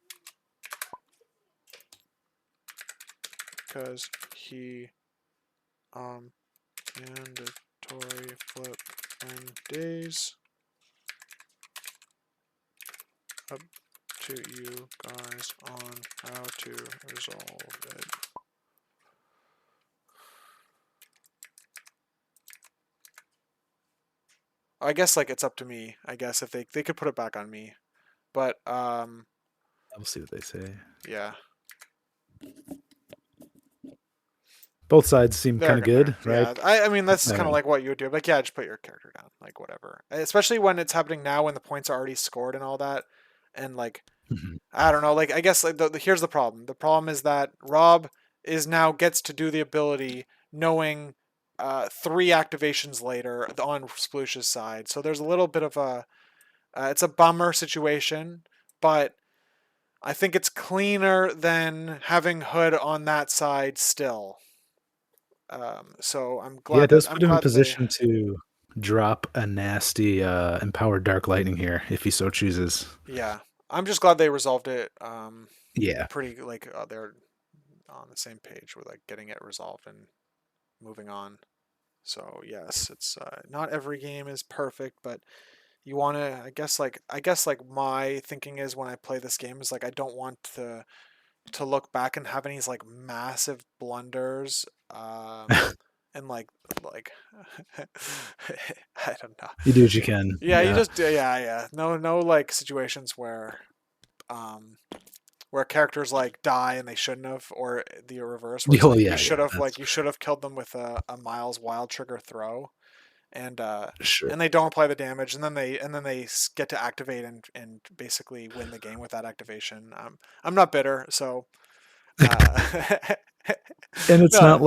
because he mandatory flip when days. Up to you guys on how to resolve it. I guess like it's up to me. I guess if they could put it back on me, but We'll see what they say. yeah, Both sides seem they're kind of gonna good, right? yeah. I mean that's kind Uh, of like what you would do. Like yeah, just put your character down, like whatever. Especially when it's happening now when the points are already scored and all that, and like mhm. I don't know. Like I guess like here's the problem. The problem is that Rob is now gets to do the ability knowing 3 activations later on Sploosh's side. So there's a little bit of a it's a bummer situation, but I think it's cleaner than having Hood on that side still. So Yeah, it does I'm put him in glad that they position to drop a nasty empowered dark lightning here if he so chooses. yeah. I'm just glad they resolved it. Yeah. Pretty like they're on the same page with like getting it resolved and moving on. So yes, it's not every game is perfect, but you want to. I guess like my thinking is when I play this game is like I don't want to look back and have any like massive blunders. And like I don't know. You do what you can. Yeah, you Yeah. just yeah. No like situations um where characters like die and they shouldn't have, or the reverse where it's Oh like yeah, yeah. That's you should have killed them with a Miles wild trigger throw, sure. and they don't apply the damage, and then they get to activate and basically win the game with that activation. I'm not bitter, so uh, And no,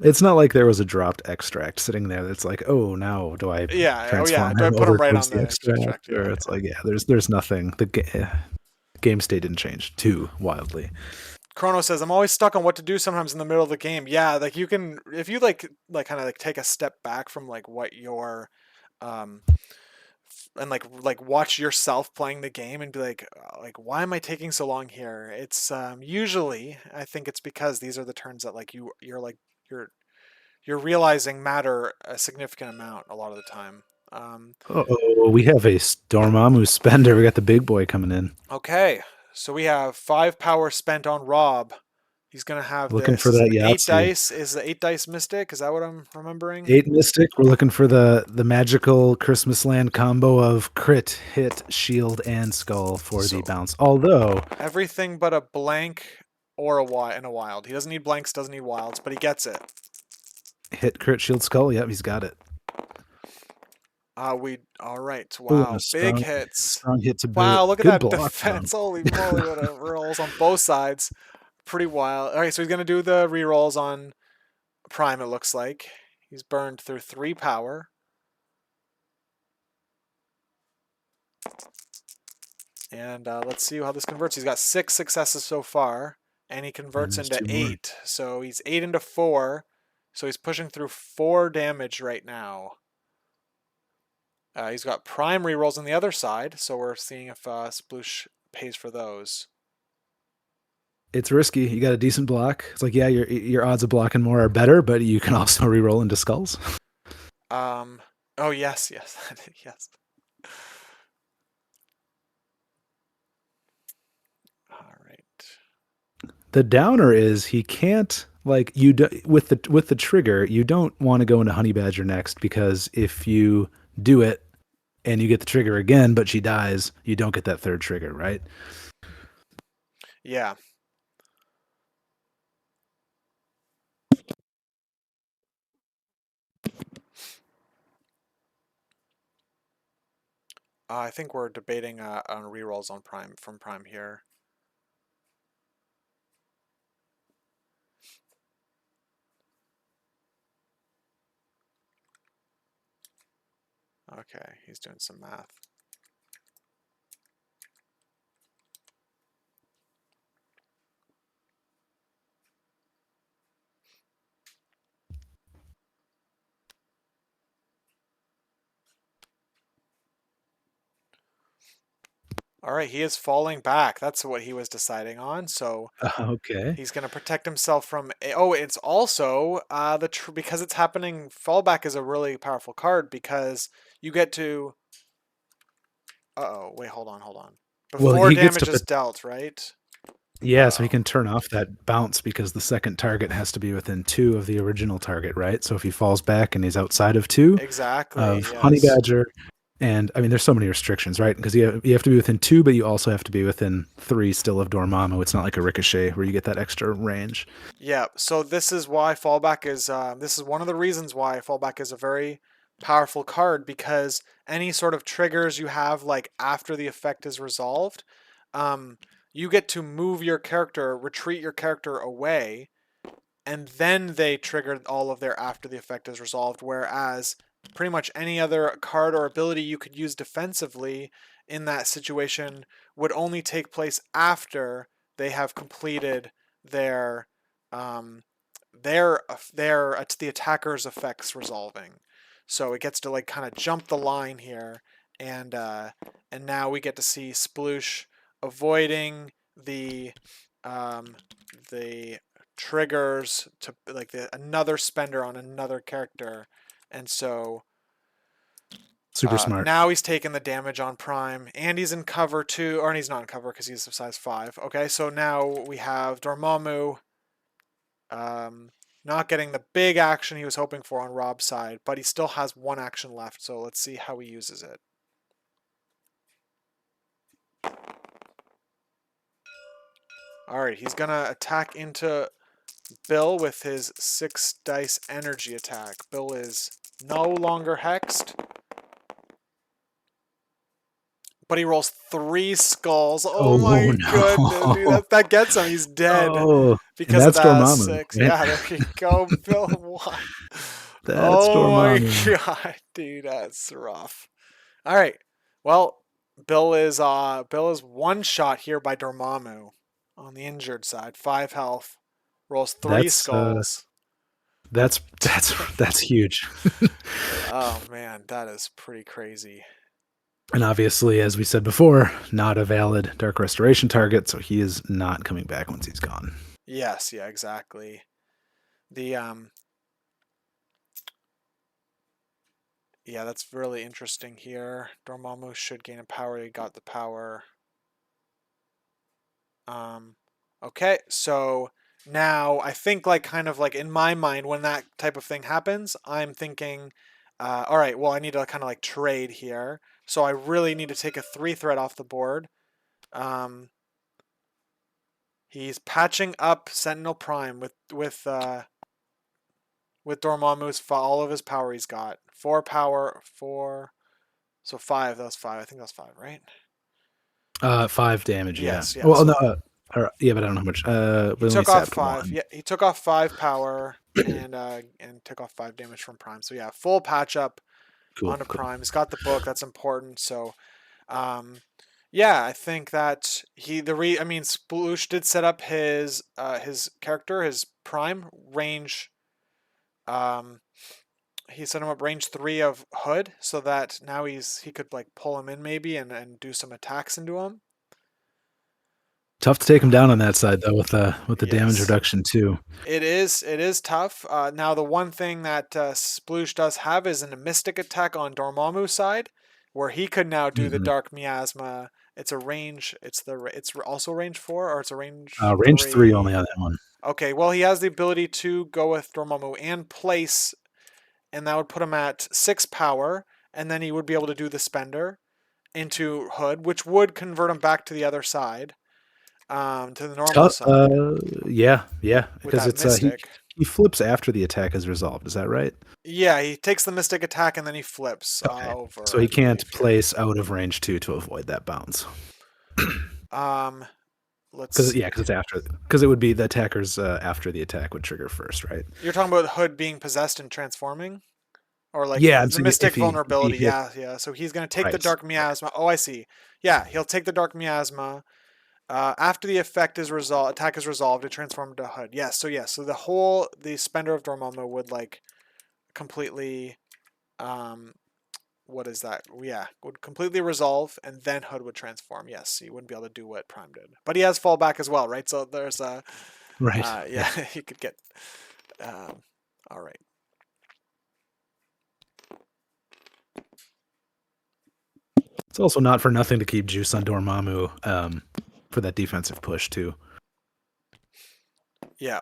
it's not like there was a dropped extract sitting there that's like, oh, now do I yeah, oh yeah. transform Do I him put them over right towards on the the extract? extract? Or Yeah, it's yeah. like, yeah, there's nothing. Game state didn't change too wildly. Chrono says, I'm always stuck on what to do sometimes in the middle of the game. Yeah, like you can if you like kind of like take a step back from like what you're um and like watch yourself playing the game and be like why am I taking so long here? It's usually I think it's because these are the turns that like you're you're realizing matter a significant amount a lot of the time. Um Oh, we have a Dormammu spender. We got the big boy coming in. okay, so we have 5 power spent on Rob. He's gonna have Looking for this that 8 Yahtzee. dice. Is the 8 dice mystic? Is that what I'm remembering? 8 Mystic. We're looking for the magical Christmas land combo of crit, hit, shield, and skull for the So bounce. Although everything but a blank or a wild. He doesn't need blanks, doesn't need wilds, but he gets it. hit, crit, shield, skull. Yep, he's got it. We all right. Ooh, and a Wow, big hits. strong hit to boot. Wow, look at Good that block though. defense. Holy moly, what a rolls on both sides. Pretty wild. All right, so he's gonna do the rerolls on Prime. It looks like he's burned through 3 power, and let's see how this converts. He's got 6 successes so far, and he And converts there's into 2 more. 8. So he's 8 into 4. So he's pushing through 4 damage right now. He's got prime rerolls on the other side, so we're seeing if Sploosh pays for those. It's risky. You got a decent block. It's like, yeah, your odds of blocking more are better, but you can also re-roll into skulls. Um. Oh yes, yes, yes. All right. The downer is he can't like with the trigger. You don't want to go into Honey Badger next because if you do it and you get the trigger again, but she dies, you don't get that third trigger, right? Yeah. I think we're debating on rerolls on Prime from Prime here. Okay, he's doing some math. All right, he is falling back. That's what he was deciding on. So Okay. he's going to protect himself from. Oh, it's also because it's happening. Fallback is a really powerful card because you get to. Uh-oh, wait, hold on, hold on. Well, Before he gets damage to is dealt, right? yeah, so he Uh-oh. can turn off that bounce because the second target has to be within 2 of the original target, right? So if he falls back and he's outside of 2 Exactly, of Honey yes. Badger, and I mean, there's so many restrictions, right? Because you have to be within 2, but you also have to be within 3 still of Dormammu. It's not like a Ricochet where you get that extra range. Yeah, so this is why fallback is this is one of the reasons why fallback is a very powerful card because any sort of triggers you have like after the effect is resolved, um, you get to move your character, retreat your character away, and then they trigger all of their after the effect is resolved. Whereas pretty much any other card or ability you could use defensively in that situation would only take place after they have completed their um, the attacker's effects resolving. So it gets to like kind of jump the line here, and uh, and now we get to see Sploosh avoiding um, the triggers to like another spender on another character, and so Super smart. now he's taking the damage on Prime, and he's in cover too, or he's not in cover because he's a size 5. Okay, so now we have Dormammu um, not getting the big action he was hoping for on Rob's side, but he still has one action left, so let's see how he uses it. Alright, he's gonna attack into Bill with his 6 dice energy attack. Bill is no longer hexed, but he rolls 3 skulls. Oh Oh my goodness, dude, no! that gets him. He's dead Oh, and because of that's that Dormammu, 6. right? Yeah, there you go. Bill won. That's Oh my Dormammu. god, dude, that's rough. All right. Well, Bill is one shot here by Dormammu on the injured side. 5 health. Rolls 3 That's skulls. that's huge. Oh man, that is pretty crazy. And obviously, as we said before, not a valid Dark Restoration target, so he is not coming back once he's gone. Yes, yeah, exactly. The Yeah, that's really interesting here. Dormammu should gain a power. He got the power. Um, okay, so now I think like kind of like in my mind when that type of thing happens, I'm thinking, all right, well I need to kind of like trade here. So I really need to take a 3 threat off the board. Um, he's patching up Sentinel Prime with Dormammu's all of his power he's got. 4 power, 4, so 5. That was 5. I think that was 5, right? 5 damage, yeah. Yes, yeah. Well, no, So yeah, but I don't know how much. he We only took off sapped 5. 1. Yeah, he took off 5 power and took off 5 damage from Prime. So yeah, full patch up Cool, onto cool. Prime. He's got the book. That's important. So um, yeah, I think that I mean Sploosh did set up his character, his Prime range. Um, he set him up range 3 of Hood, so that now he could like pull him in maybe and do some attacks into him. Tough to take him down Um, on that side though, with the damage yes. reduction too. It is tough. Now the one thing that Sploosh does have is a mystic attack on Dormammu's side, where he could now do the Hmm. dark miasma. It's a range. It's also range 4 or it's a range Range 3 only 3. on that one. Okay, well he has the ability to go with Dormammu and place, and that would put him at 6 power, and then he would be able to do the spender into Hood, which would convert him back to the other side, to the normal Tough, side yeah, yeah, with because that it's mystic. he flips after the attack is resolved. Is that right? Yeah, he takes the mystic attack and then he flips Okay, so over, I he can't believe. Yeah. place out of range 2 to avoid that bounce. Um, let's Because yeah, see. because it's after because it would be the attacker's after the attack would trigger first, right? You're talking about Hood being possessed and transforming, Or like Yeah, I'm the saying Mystic if he vulnerability. hit Yeah, yeah. So he's going to take the right. Dark Miasma. Oh, I see. Yeah, he'll take the Dark Miasma. After the effect is resolved, attack is resolved, it transforms into Hood. Yes, so yes, so the Spender of Dormammu would like completely, what is that? Yeah, would completely resolve, and then Hood would transform. Yes, he wouldn't be able to do what Prime did, but he has fallback as well, right? So there's Right. yeah, he could get, all right. It's also not for nothing to keep juice on Dormammu for that defensive push too. Yeah.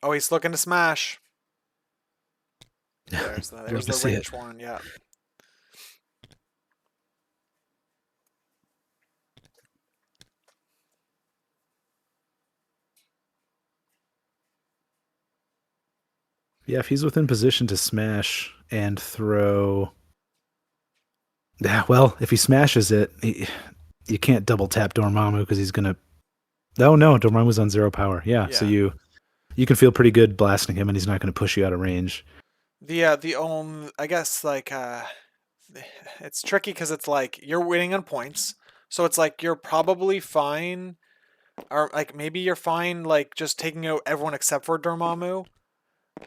Oh, he's looking to smash. There's Love to the see it. range one. Yeah. Yeah, if he's within position to smash and throw. Yeah, well, if he smashes it, you can't double tap Dormammu because he's gonna. Oh no, Dormammu's on 0 power. Yeah, so Yeah. you can feel pretty good blasting him, and he's not going to push you out of range. The I guess like it's tricky because it's like you're winning on points, so it's like you're probably fine, or like maybe you're fine like just taking out everyone except for Dormammu.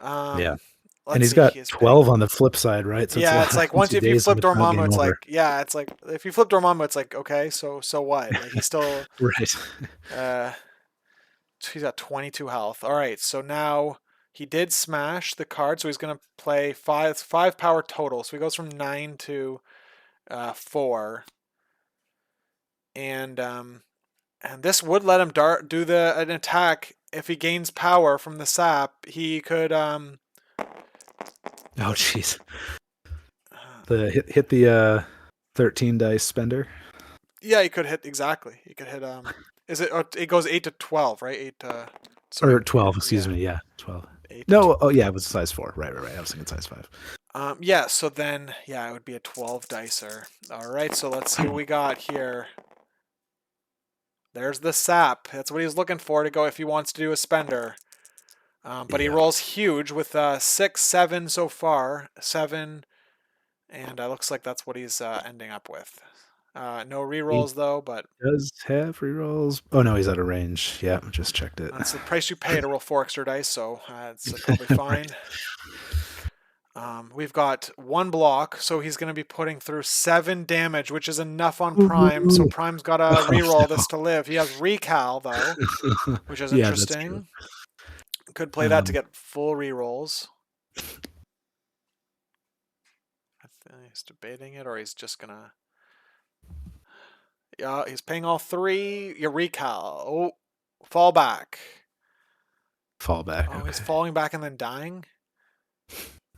Yeah, Um, and let's he's see, got he's paying. 12 on the flip side, right? So it's a Yeah, it's lot. like Once once you if you daze him, flip it's not Dormammu, game it's over. like yeah, it's like if you flip Dormammu, it's like okay, so what? Like he's still Right. uh he's got 22 health. All right, so now he did smash the card, so he's gonna play five power total. So he goes from 9 to 4, and this would let him do an attack if he gains power from the sap. He could Oh, jeez. The hit the 13 dice spender yeah, he could hit exactly. He could hit is it? Oh, it goes 8 to 12, right? 8 to so or 12. Excuse yeah, me. Yeah, 12. 8 to No. Oh, yeah. It was size 4. Right. Right. Right. I was thinking size 5. yeah. So then yeah, it would be a 12 dicer. All right. So let's see what we got here. There's the sap. That's what he's looking for to go if he wants to do a spender. But he Yeah. rolls huge with 6, 7 so far. 7, and looks like that's what he's ending up with. No He rerolls though, but does have rerolls. Oh no, he's out of range. Yeah, just checked it. that's the price you pay to roll 4 extra dice, so it's probably fine. Right. We've got 1 block, so he's going to be putting through 7 damage, which is enough on Prime. So Ooh. Prime's got to Oh reroll no. this to live. He has Recal though, which is Yeah, that's true. interesting. Could play that to Um, get full rerolls. I think he's debating it, or he's just gonna. Yeah, he's paying all 3. Eureka! Oh, fall back. fallback. Oh, he's Okay. falling back and then dying.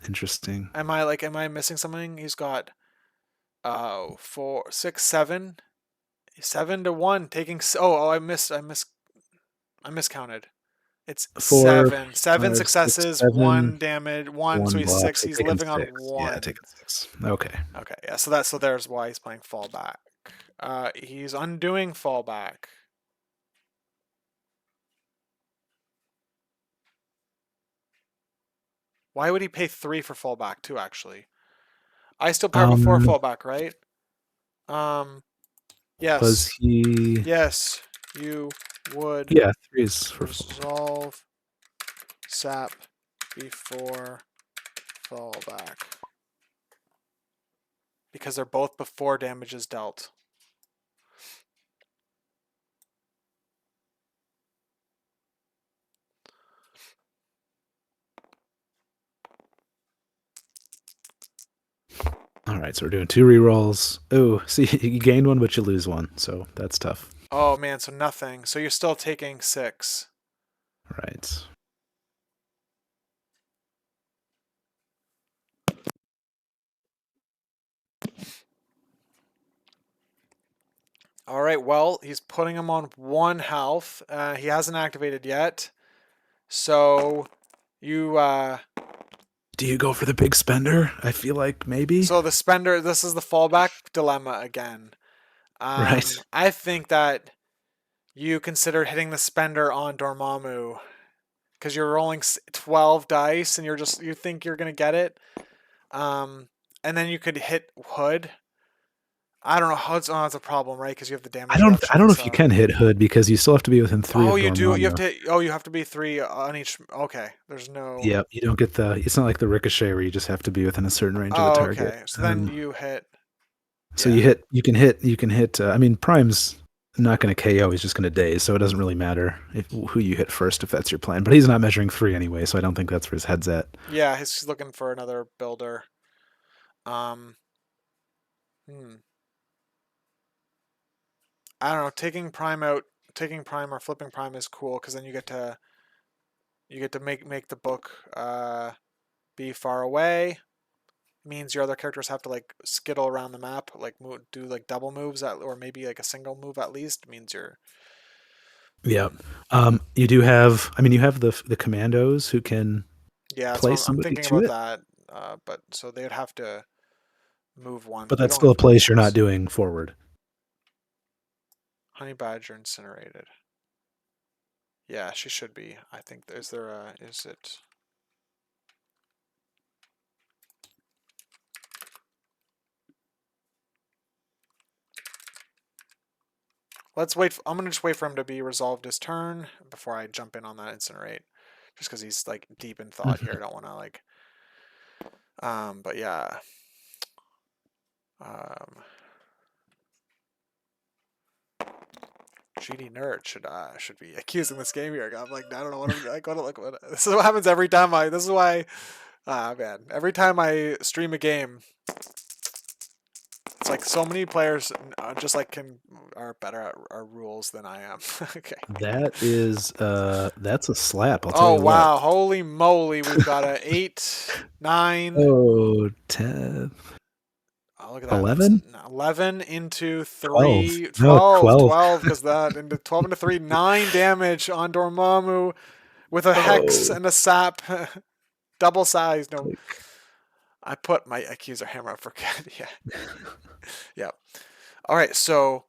Interesting. Am I missing something? He's got 4, 6, 7, 7 to 1 taking. Oh, I miscounted. It's 4, 7 5, 6, successes, 1 7. damage, 1. So One he's block. 6. So He's taking living on 6. Yeah, 1. taking 6. Okay. Okay, yeah. So there's why he's playing fallback. He's undoing fallback. Why would he pay 3 for fallback too? Actually, I still power before Um, fallback, right? Um, was yes, he? yes, you would Yeah, 3 is for full. resolve sap before fallback because they're both before damage is dealt. All right, so we're doing 2 rerolls. Oh, see, you gained 1, but you lose 1, so that's tough. Oh man, so nothing. So you're still taking 6. Right. All right, well, he's putting him on 1 health. He hasn't activated yet. So you Do you go for the big spender? I feel like maybe. so the spender, this is the fallback dilemma again. Right. I think that you consider hitting the spender on Dormammu because you're rolling 12 dice and you think you're gonna get it. And then you could hit Hood. I don't know how it's a problem, right? Because you have the damage I reduction. don't know if you So can hit Hood because you still have to be within 3 oh, of you do. You have Dormammu. to. Oh, you have to be 3 on each. Okay, there's no. Yep, you don't get the. It's not like the ricochet where you just have to be within a certain range of the Oh, target. okay. So then you hit. So Yeah. you can hit. I mean, Prime's not going to KO. He's just going to daze. So it doesn't really matter who you hit first if that's your plan. But he's not measuring 3 anyway, so I don't think that's where his head's at. Yeah, he's looking for another builder. Um. Hmm. I don't know. Taking Prime or flipping Prime is cool because then you get to make the book be far away. Means your other characters have to like skittle around the map, like do like double moves or maybe like a single move at least. Means you're. Yeah. You do have. I mean, you have the commandos who can Yeah, that's place what I'm somebody thinking to about it, that. But so they would have to move one, but but we that's don't still a have place you're not commandos. doing forward. Honey Badger incinerated. Yeah, she should be. I think is there a is it? Let's wait. I'm gonna just wait for him to be resolved his turn before I jump in on that incinerate, just because he's like deep in thought here. I don't want to like. But yeah. Um, GD nerd should be accusing this game here. I'm like, I don't know what I'm like. What, this is what happens every time I. This is why. Ah man, every time I stream a game, it's like so many players just like are better at our rules than I am. Okay. That's a slap, I'll tell Oh you what. wow! Holy moly! We've got a 8, 9. Oh, 10, Oh, look at that. That's 11, 11 into 12. 3, No, 12, 12. 12, because that into 12 into 3, 9 damage on Dormammu with a hex Oh, and a sap, double size. No, click. I put my accuser hammer up for yeah, yeah. All right, so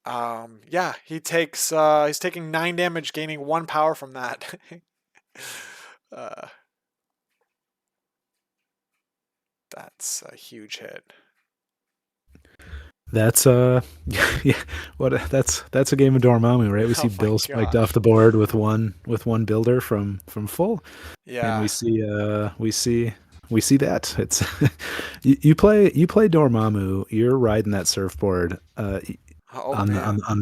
yeah, he's taking 9 damage, gaining 1 power from that. uh, that's a huge hit. That's yeah, that's a game of Dormammu, right? We see Oh my Bill spiked off gosh. the board with one builder from full, and Yeah. we see that it's you play Dormammu, you're riding that surfboard Oh on the man. on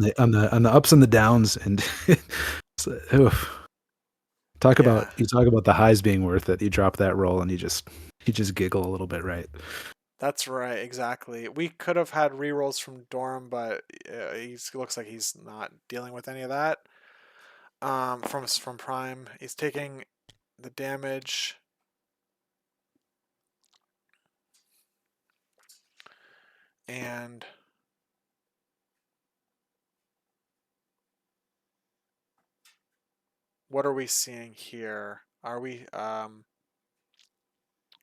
the ups and the downs, and oof. Yeah. You talk about the highs being worth it. You drop that roll and you just giggle a little bit, right? That's right, exactly. We could have had rerolls from Dorm, but he looks like he's not dealing with any of that. From Prime, he's taking the damage, and what are we seeing here? Are we?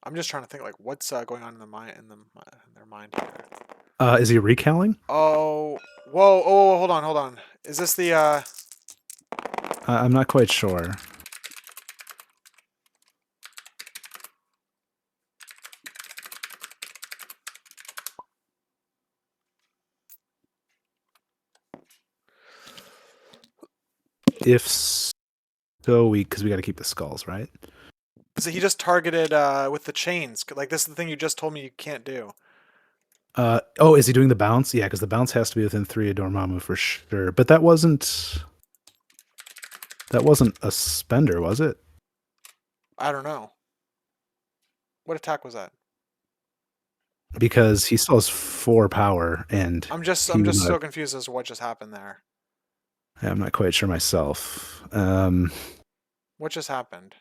I'm just trying to think like what's going on in the mind in their mind here. Is he recalling? Oh, whoa! Oh, hold on. Is this the? I'm not quite sure. If so, because we got to keep the skulls, right? So he just targeted with the chains. Like this is the thing you just told me you can't do. Oh, is he doing the bounce? Yeah, because the bounce has to be within 3 of Dormammu for sure. But that wasn't a spender, was it? I don't know. What attack was that? Because he still has 4 power, and I'm he would just not. so confused as to what just happened there. I'm not quite sure myself. What just happened?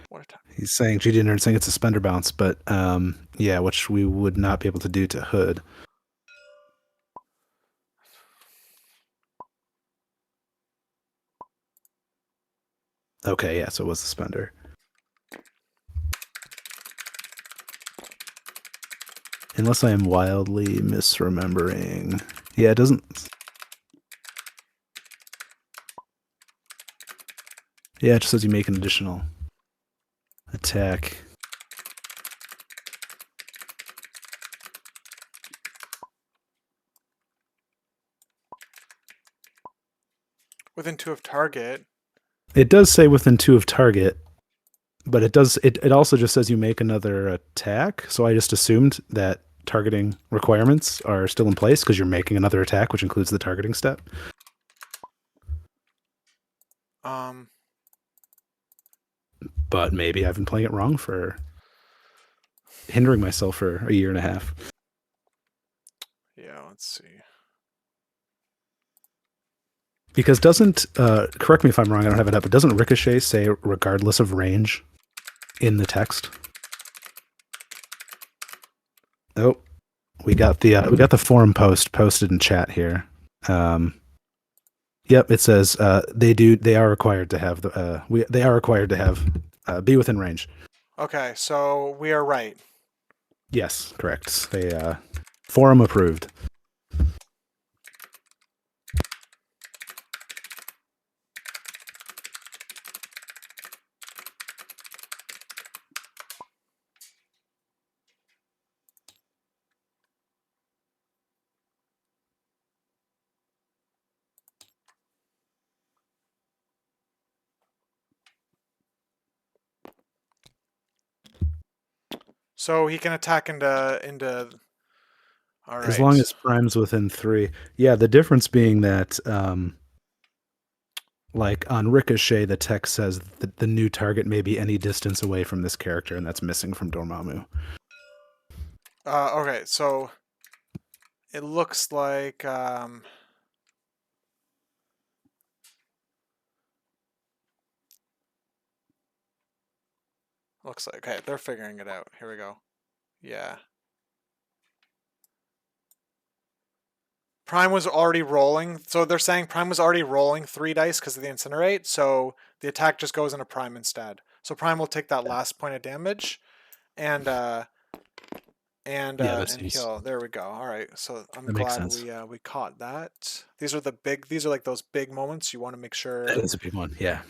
What attack? He's saying GD Nerd saying it's a spender bounce, but yeah, which we would not be able to do to Hood. Okay, yeah, so it was a spender. Unless I am wildly misremembering. Yeah, it doesn't. Yeah, it just says you make an additional attack. Within 2 of target. It does say within 2 of target, but it also just says you make another attack. So I just assumed that targeting requirements are still in place because you're making another attack, which includes the targeting step. But maybe I've been playing it wrong for hindering myself for a year and a half. Yeah, let's see. Because doesn't, correct me if I'm wrong, I don't have it up, but doesn't Ricochet say regardless of range in the text? Oh, we got the forum post posted in chat here. Yep, it says they are required to have be within range. Okay, so we are right. Yes, correct. They forum approved. So he can attack into. All right. As long as Prime's within 3. Yeah, the difference being that like on Ricochet, the text says that the new target may be any distance away from this character, and that's missing from Dormammu. Okay, so it looks like okay, they're figuring it out. Here we go. Yeah. Prime was already rolling, so they're saying Prime was already rolling 3 dice because of the incinerate, so the attack just goes into Prime instead. So Prime will take that last point of damage, and heal. There we go. All right, so I'm glad we caught that. These are like those big moments you want to make sure. That is a big one. Yeah.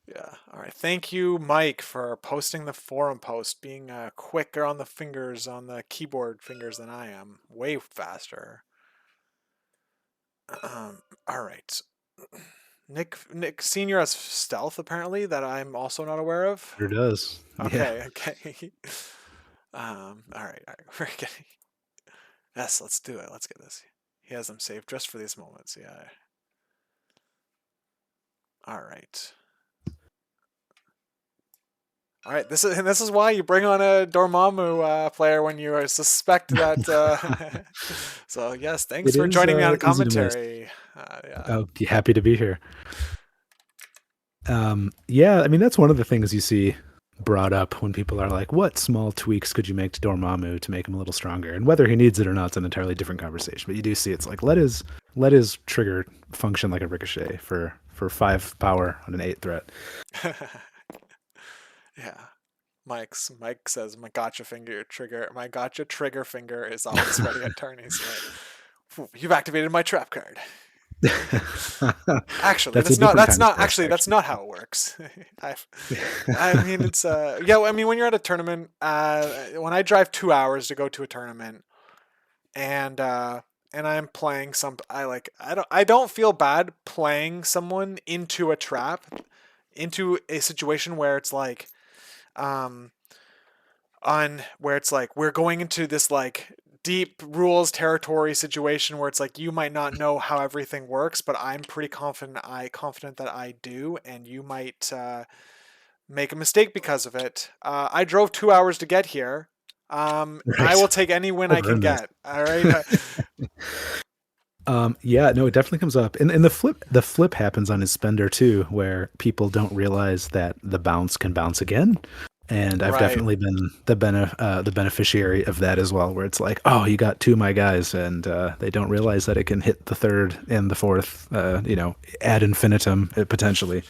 Yeah. All right. Thank you, Mike, for posting the forum post, being quicker on the fingers on the keyboard fingers than I am. Way faster. All right. Nick Senior has stealth apparently that I'm also not aware of. Sure does. Okay. Yeah. Okay. All right. We're getting. Yes. Let's do it. Let's get this. He has them saved just for these moments. Yeah. All right. All right, this is why you bring on a Dormammu player when you suspect that. So yes, thanks for joining me on commentary. Yeah. Oh, happy to be here. Yeah, I mean that's one of the things you see brought up when people are like, "What small tweaks could you make to Dormammu to make him a little stronger?" And whether he needs it or not is an entirely different conversation. But you do see it's like let his trigger function like a ricochet for 5 power on an 8 threat. Yeah. Mike says my gotcha trigger finger is always ready at turn. He's like, you've activated my trap card. Actually, that's not how it works. I mean it's I mean when you're at a tournament, when I drive 2 hours to go to a tournament and I'm playing I don't feel bad playing someone into a trap, into a situation where it's like where it's like we're going into this like deep rules territory situation where it's like you might not know how everything works, but I'm pretty confident that I do, and you might make a mistake because of it. I drove 2 hours to get here. Right. I will take any win I can get. All right. Yeah, no, it definitely comes up, and the flip happens on his spender too, where people don't realize that the bounce can bounce again. And I've definitely been the beneficiary of that as well, where it's like, oh, you got 2 of my guys, and they don't realize that it can hit the 3rd and the 4th, ad infinitum potentially.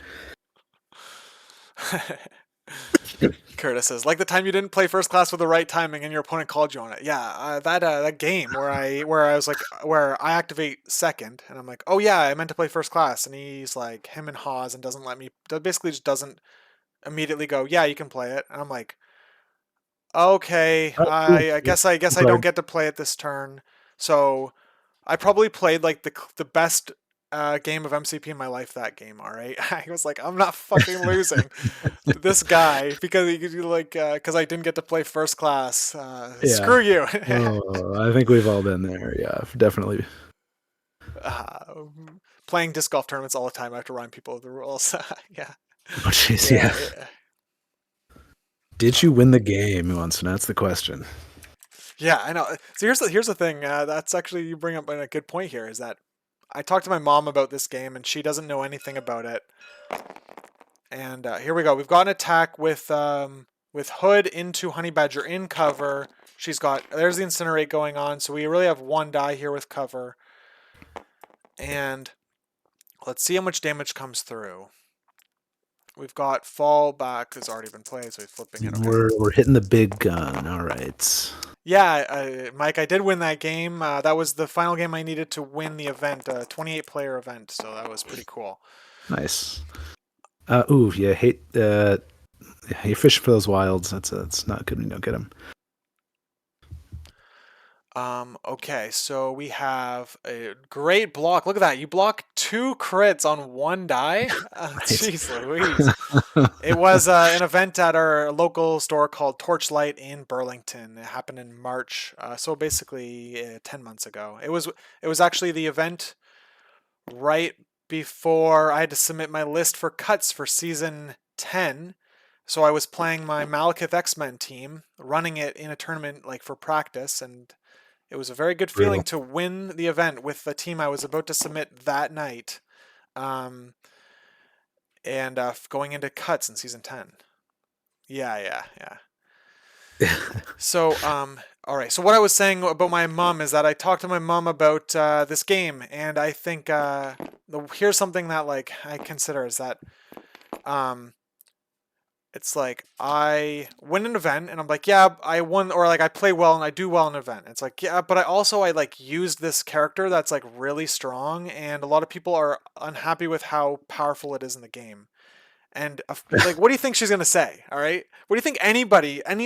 Curtis says, like the time you didn't play first class with the right timing and your opponent called you on it. Yeah, that game where I was like where I activate second and I'm like, oh yeah, I meant to play first class, and he's like him and Hawes and doesn't let me. Basically, just doesn't immediately go, yeah, you can play it. And I'm like, okay, Oh, cool. Yeah, I guess cool I don't card. get to play it this turn. So I probably played like the best game of MCP in my life that game. All right, I was like, I'm not fucking losing to this guy because he like because I didn't get to play first class. Yeah. Screw you. Oh, I think we've all been there. Yeah, definitely. uh, Playing disc golf tournaments all the time. I have to remind people of the rules. Yeah, Oh, jeez, yeah. yeah, yeah. Did Oh. you win the game? Who wants to know? That's the question. Yeah, I know. So here's the thing. That's actually you bring up a good point here. Is that I talked to my mom about this game and she doesn't know anything about it. And here we go. We've got an attack with Hood into Honey Badger in cover. There's the Incinerate going on. So we really have one die here with cover. And let's see how much damage comes through. We've got Fall Back that's already been played, so he's flipping it. Okay. We're hitting the big gun. All right. Yeah, Mike, I did win that game. That was the final game I needed to win the event, 28 player event. So that was pretty cool. Nice. Ooh, yeah. You're fishing for those wilds. That's not good when you don't get them. Okay, so we have a great block. Look at that. You block 2 crits on 1 die. Jeez Louise. It was an event at our local store called Torchlight in Burlington. It happened in March, so basically 10 months ago. It was actually the event right before I had to submit my list for cuts for season 10. So I was playing my Malekith X-Men team, running it in a tournament like for practice, and it was a very good feeling Brutal. to win the event with the team I was about to submit that night, um, and going into cuts in season 10. Yeah, yeah, yeah. So, all right. So what I was saying about my mom is that I talked to my mom about this game, and I think here's something that like I consider is that um, it's like I win an event and I'm like, yeah, I won, or like I play well and I do well in an event. It's like, yeah, but I like used this character that's like really strong, and a lot of people are unhappy with how powerful it is in the game. And like, what do you think she's gonna say? All right, what do you think any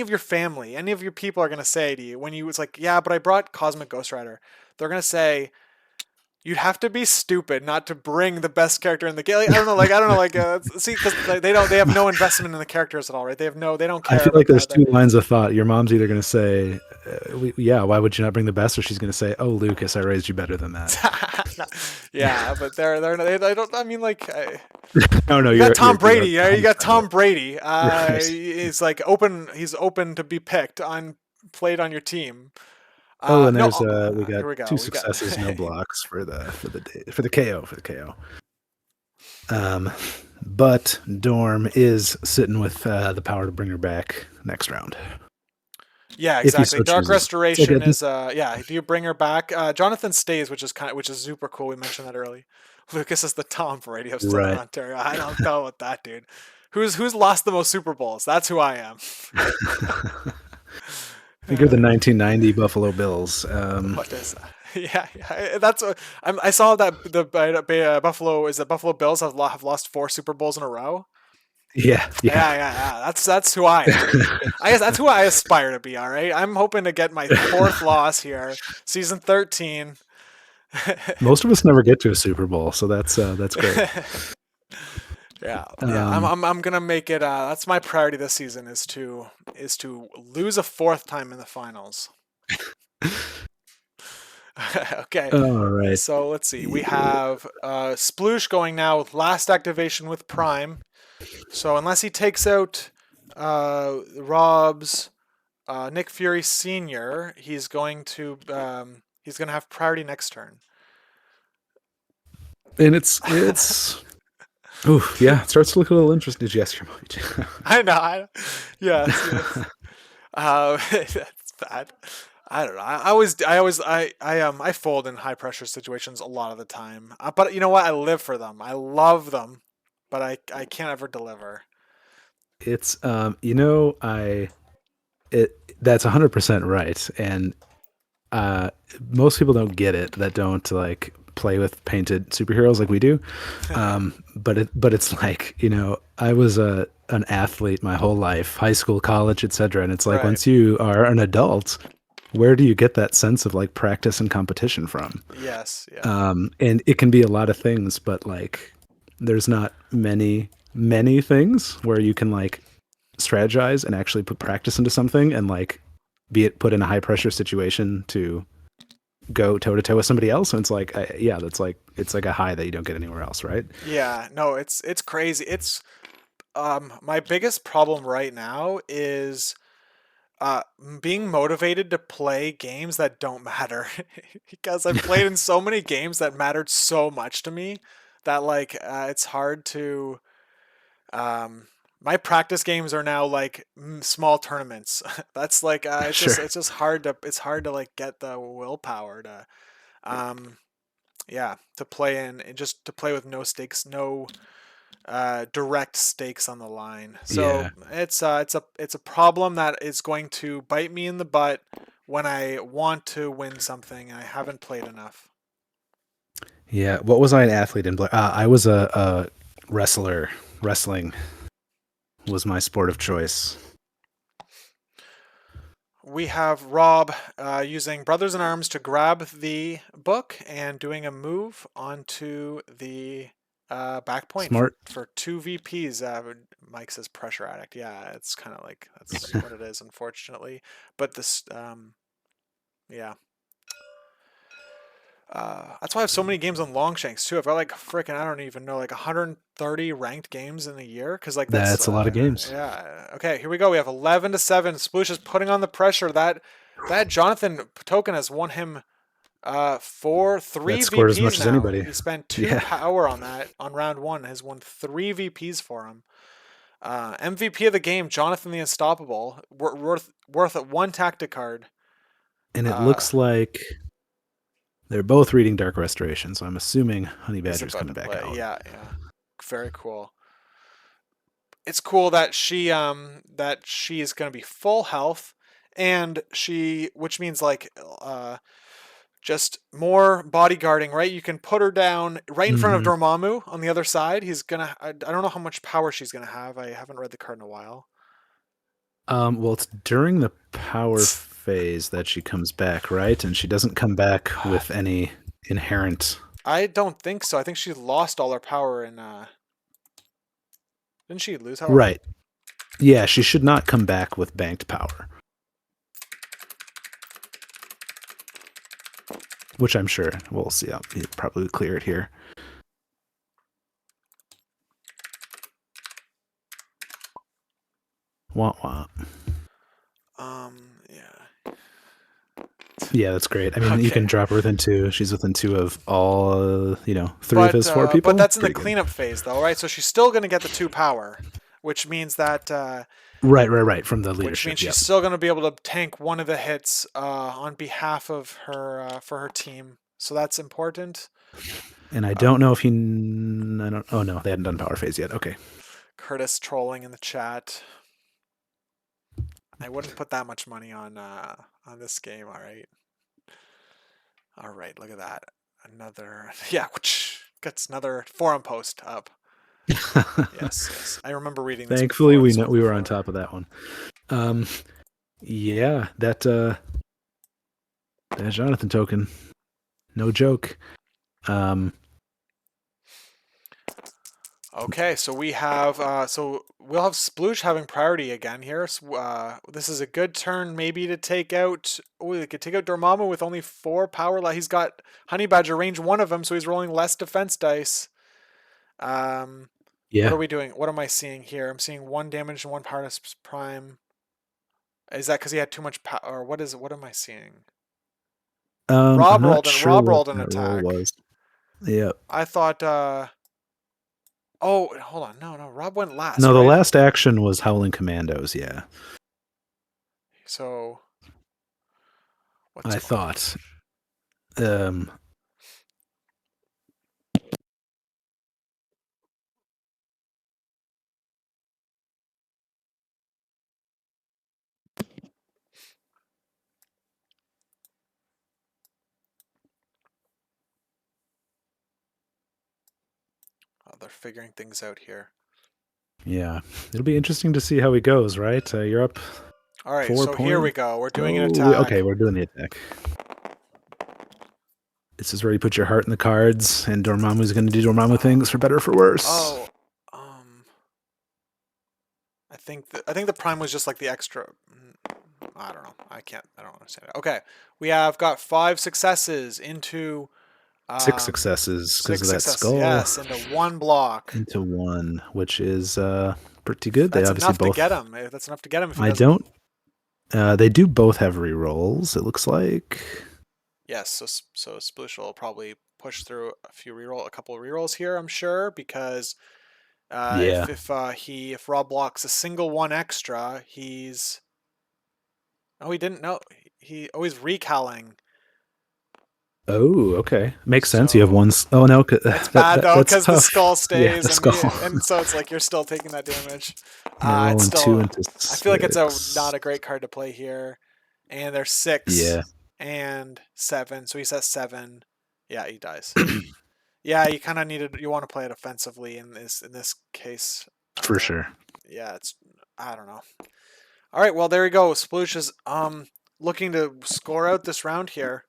of your family, any of your people are gonna say to you when you was like, yeah, but I brought Cosmic Ghost Rider? They're gonna say, you'd have to be stupid not to bring the best character in the game. Like, I don't know, like, see, because they have no investment in the characters at all, right? They don't I care feel like about there's that. two lines of thought. Your mom's either going to say, "Yeah, why would you not bring the best?" or she's going to say, "Oh, Lucas, I raised you better than that." Yeah, but they don't. I mean, like, No, no, you got Tom you're Brady. You got Tom right. Brady. Right. He's like open. He's open to be picked on played on your team. Oh, and No, there's we got here we go. two We got. successes, no blocks for the KO. Um, but Dorm is sitting with the power to bring her back next round Yeah, if he exactly. so Dark chooses. It's like Restoration is yeah. Do you bring her back? Jonathan stays, which is super cool. We mentioned that early. Lucas is the Tom Brady of Southern right. Ontario. I don't know what that dude. Who's lost the most Super Bowls? That's who I am. I think you're the 1990 Buffalo Bills. What is that? Yeah, yeah. That's I saw that the Buffalo Bills have lost 4 Super Bowls in a row. Yeah, Yeah, yeah. yeah, yeah. That's who I am. I guess that's who I aspire to be. All right. I'm hoping to get my 4th loss here, season 13. Most of us never get to a Super Bowl, so that's great. Yeah, yeah. I'm, Um, I'm, I'm gonna make it. That's my priority this season is to lose a 4th time in the finals. Okay. all right. So let's see. We have Sploosh going now with last activation with Prime. So unless he takes out Rob's Nick Fury Senior, he's going to have priority next turn. And it's oh yeah, it starts to look a little interesting. Did you ask your mom? I know. Yes, yes. That's bad. I don't know. I fold in high pressure situations a lot of the time. But you know what? I live for them. I love them, but I can't ever deliver. It's I it that's 100% right, and uh most people don't get it that don't like play with painted superheroes like we do. But it's like, I was a an athlete my whole life, high school, college, etc. And it's like Right. once you are an adult, where do you get that sense of like practice and competition from? Yes. Yeah. And it can be a lot of things, but like there's not many things where you can like strategize and actually put practice into something and like be it put in a high pressure situation to go toe to toe with somebody else. And it's like, yeah, that's like it's like a high that you don't get anywhere else, right? Yeah. No, it's crazy. It's my biggest problem right now is being motivated to play games that don't matter because I've played in so many games that mattered so much to me that like it's hard to um my practice games are now like small tournaments. That's like Sure. it's just hard to like get the willpower to um yeah, to play in and just to play with no stakes, no direct stakes on the line. So Yeah. it's a problem that is going to bite me in the butt when I want to win something and I haven't played enough. Yeah. What was I an athlete in? I was a wrestler. Wrestling was my sport of choice. We have Rob using Brothers in Arms to grab the book and doing a move onto the back point Smart. for two VPs. Mike says pressure addict. Yeah, it's kind of like that's what it is, unfortunately. But this, yeah, that's why I have so many games on Longshanks too. I've got like freaking I don't even know like 130 ranked games in a year because like that's That's a lot of games. yeah. Okay, here we go. We have 11-7. Sploosh is putting on the pressure. That Jonathan token has won him for That three scored as VPs much as now. anybody. He spent two Yeah. power on that on round one. Has won three VPs for him. MVP of the game, Jonathan the Unstoppable, worth one tactic card. And it Uh, looks like they're both reading Dark Restoration, so I'm assuming Honey is Badger's about coming to back play. out. Yeah, yeah, very cool. It's cool that she is going to be full health, and which means like just more bodyguarding, right? You can put her down right in front of Hmm. Dormammu on the other side. He's gonna. I don't know how much power she's gonna have. I haven't read the card in a while. Well, it's during the power phase that she comes back, right? And she doesn't come back with any inherent. I don't think so. I think she lost all her power in. Didn't she lose all her? Right. Yeah, she should not come back with banked power, which I'm sure we'll see. I'll probably clear it here. Wah wah. Yeah. Yeah, that's great. I mean, you Okay. can drop her within two. She's within two of all, three of his four But people. that's in the Pretty good. cleanup phase though, right? So she's still gonna get the two power, which means that Right. From the which means leadership. she's Yep. still going to be able to tank one of the hits on behalf of her for her team. So that's important. And I Uh, don't know if he. I don't. Oh no, they hadn't done power phase yet. Okay. Curtis trolling in the chat. I wouldn't put that much money on this game. All right. Look at that. Another yeah. Gets another forum post up. Yes, yes. I remember reading this Thankfully, before. we This know was we were on before. top of that one. Um, yeah, that Jonathan token, no joke. Um, Okay, so we'll have Sploosh having priority again here. So, this is a good turn maybe to take out. Oh, they could take out Dormammu with only 4 power. He's got Honey Badger range one of them, so he's rolling less defense dice. Um, what are yeah. we doing? What am I seeing here? I'm seeing 1 damage and 1 power to prime. Is that because he had too much power? Or what am I seeing? I'm not sure Rob what rolled an that roll attack. was. Yeah. I thought. Oh, hold on. No, no. Rob went last, No, the right? last action was Howling Commandos. Yeah, So what's I going thought. Um, They're figuring things out here. Yeah, it'll be interesting to see how he goes. Right, you're up All right, 4 so here we points. go. We're doing an Oh, attack. okay, we're doing the attack. This is where you put your heart in the cards, and Dormammu's going to do Dormammu things for better or for worse. Oh, I think the prime was just like the extra. I don't know. I don't understand it. Okay, we have got 5 successes into 6 successes because of 6 that successes. skull Yes, into 1 block. into 1, which is pretty good. They That's obviously enough to get both. him. That's enough to get him if he I doesn't. don't. They do both have rerolls. It looks like. Yes, so Sploosh will probably push through a couple of rerolls here, I'm sure, because Yeah. if Rob blocks a single 1 extra, he's he didn't know he's recalling. Oh, okay. Makes sense. You have So one. Oh no, it's bad though that's because the tough. skull Yeah, stays the skull. and so it's like you're still taking that damage. Yeah, It's rolling 2 still into I feel like it's six. not a great card to play here. And there's 6 Yeah, and 7, so he's at 7. Yeah, he dies. Yeah, you kind of you want to play it offensively in this case. for sure. Yeah, I don't know. All right, well there we go. Sploosh is looking to score out this round here.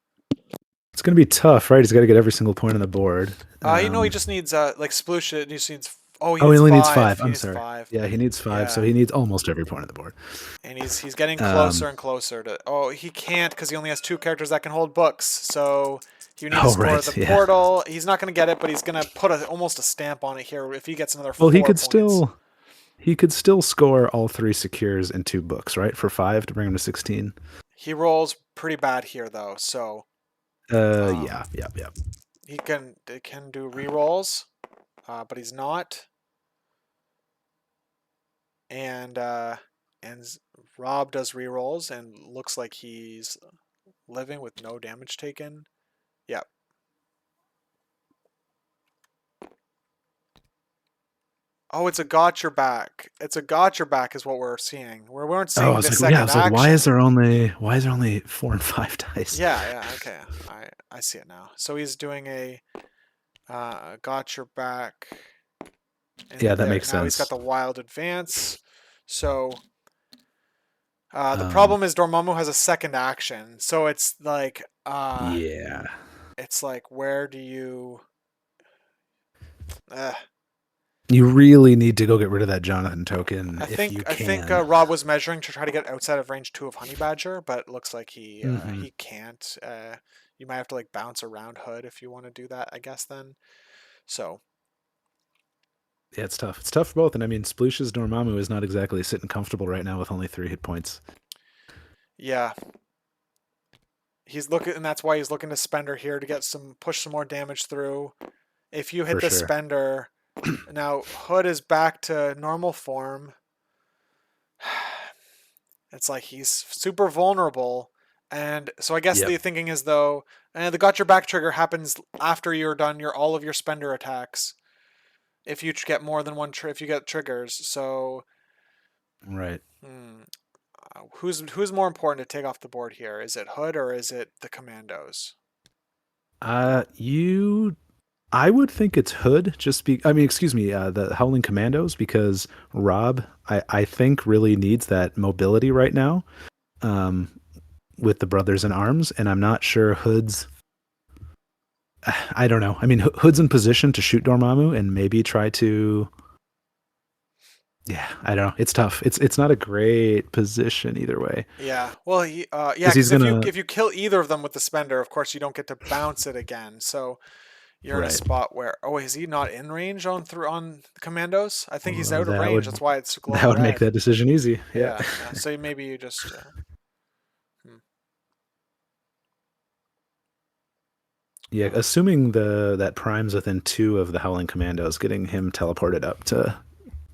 It's gonna be tough, right? He's got to get every single point on the board. He just needs like Sploosh. He just needs. Oh, he Oh, he needs only needs 5. 5. He I'm needs sorry. 5. Yeah, he needs 5, so Yeah, he needs almost every point on the board. and he's getting Um, closer and closer to. Oh, he can't because he only has 2 characters that can hold books. So you need to oh, score the right. Yeah. portal. He's not going to get it, but he's going to put almost a stamp on it here if he gets another Well, 4 points. he could still score all 3 secures in 2 books, right? For 5 to bring him to 16. He rolls pretty bad here though, so Yeah, yeah, yeah. he can do rerolls, but he's not. And Rob does rerolls and looks like he's living with no damage taken. Yep. Oh, it's a got your back. It's a got your back is what we're seeing. We weren't Oh, I seeing was the like, yeah, I second was like, why is action. there only 4 and 5 dice? Yeah, okay. I see it now. So he's doing a got your back. And Yeah, that there makes now he's got sense. the wild advance. So the Um, problem is Dormammu has a second action. So yeah. it's like where do you uh, You really need to go get rid of that Jonathan token if you I think can. Rob was measuring to try to get outside of range 2 of Honey Badger, but it looks like Hmm. he can't. You might have to like bounce around Hood if you want to do that, I guess then. So Yeah, it's tough. It's tough for both. And I mean, Sploosh's Dormammu is not exactly sitting comfortable right now with only 3 hit points. yeah, he's looking, and that's why he's looking to Spender here to get push some more damage through. If you hit For the sure. Spender, now Hood is back to normal form. It's like he's super vulnerable. And so I guess Yep. the thinking is though, the got your back trigger happens after you're done all of your Spender attacks. If you get more than one, if you get triggers. So Right. who's more important to take off the board here? Is it Hood or is it the Commandos? You I would think it's Hood, I mean, excuse me, the Howling Commandos, because Rob, I think really needs that mobility right now, um, with the brothers in arms, and I'm not sure Hood's. I don't know. I mean, Hood's in position to shoot Dormammu and maybe try to. Yeah, I don't know. It's tough. It's not a great position either way. Yeah. Well, yeah, Because he's because gonna. if you kill either of them with the Spender, of course you don't get to bounce it again. So you're in a Right. spot where is he not in range on Commandos? I think he's Well, out of range. That's why it's that glowing would make red. that decision easy. Yeah. Yeah. So maybe you just. Hmm. Yeah, assuming that Prime's within 2 of the Howling Commandos, getting him teleported up to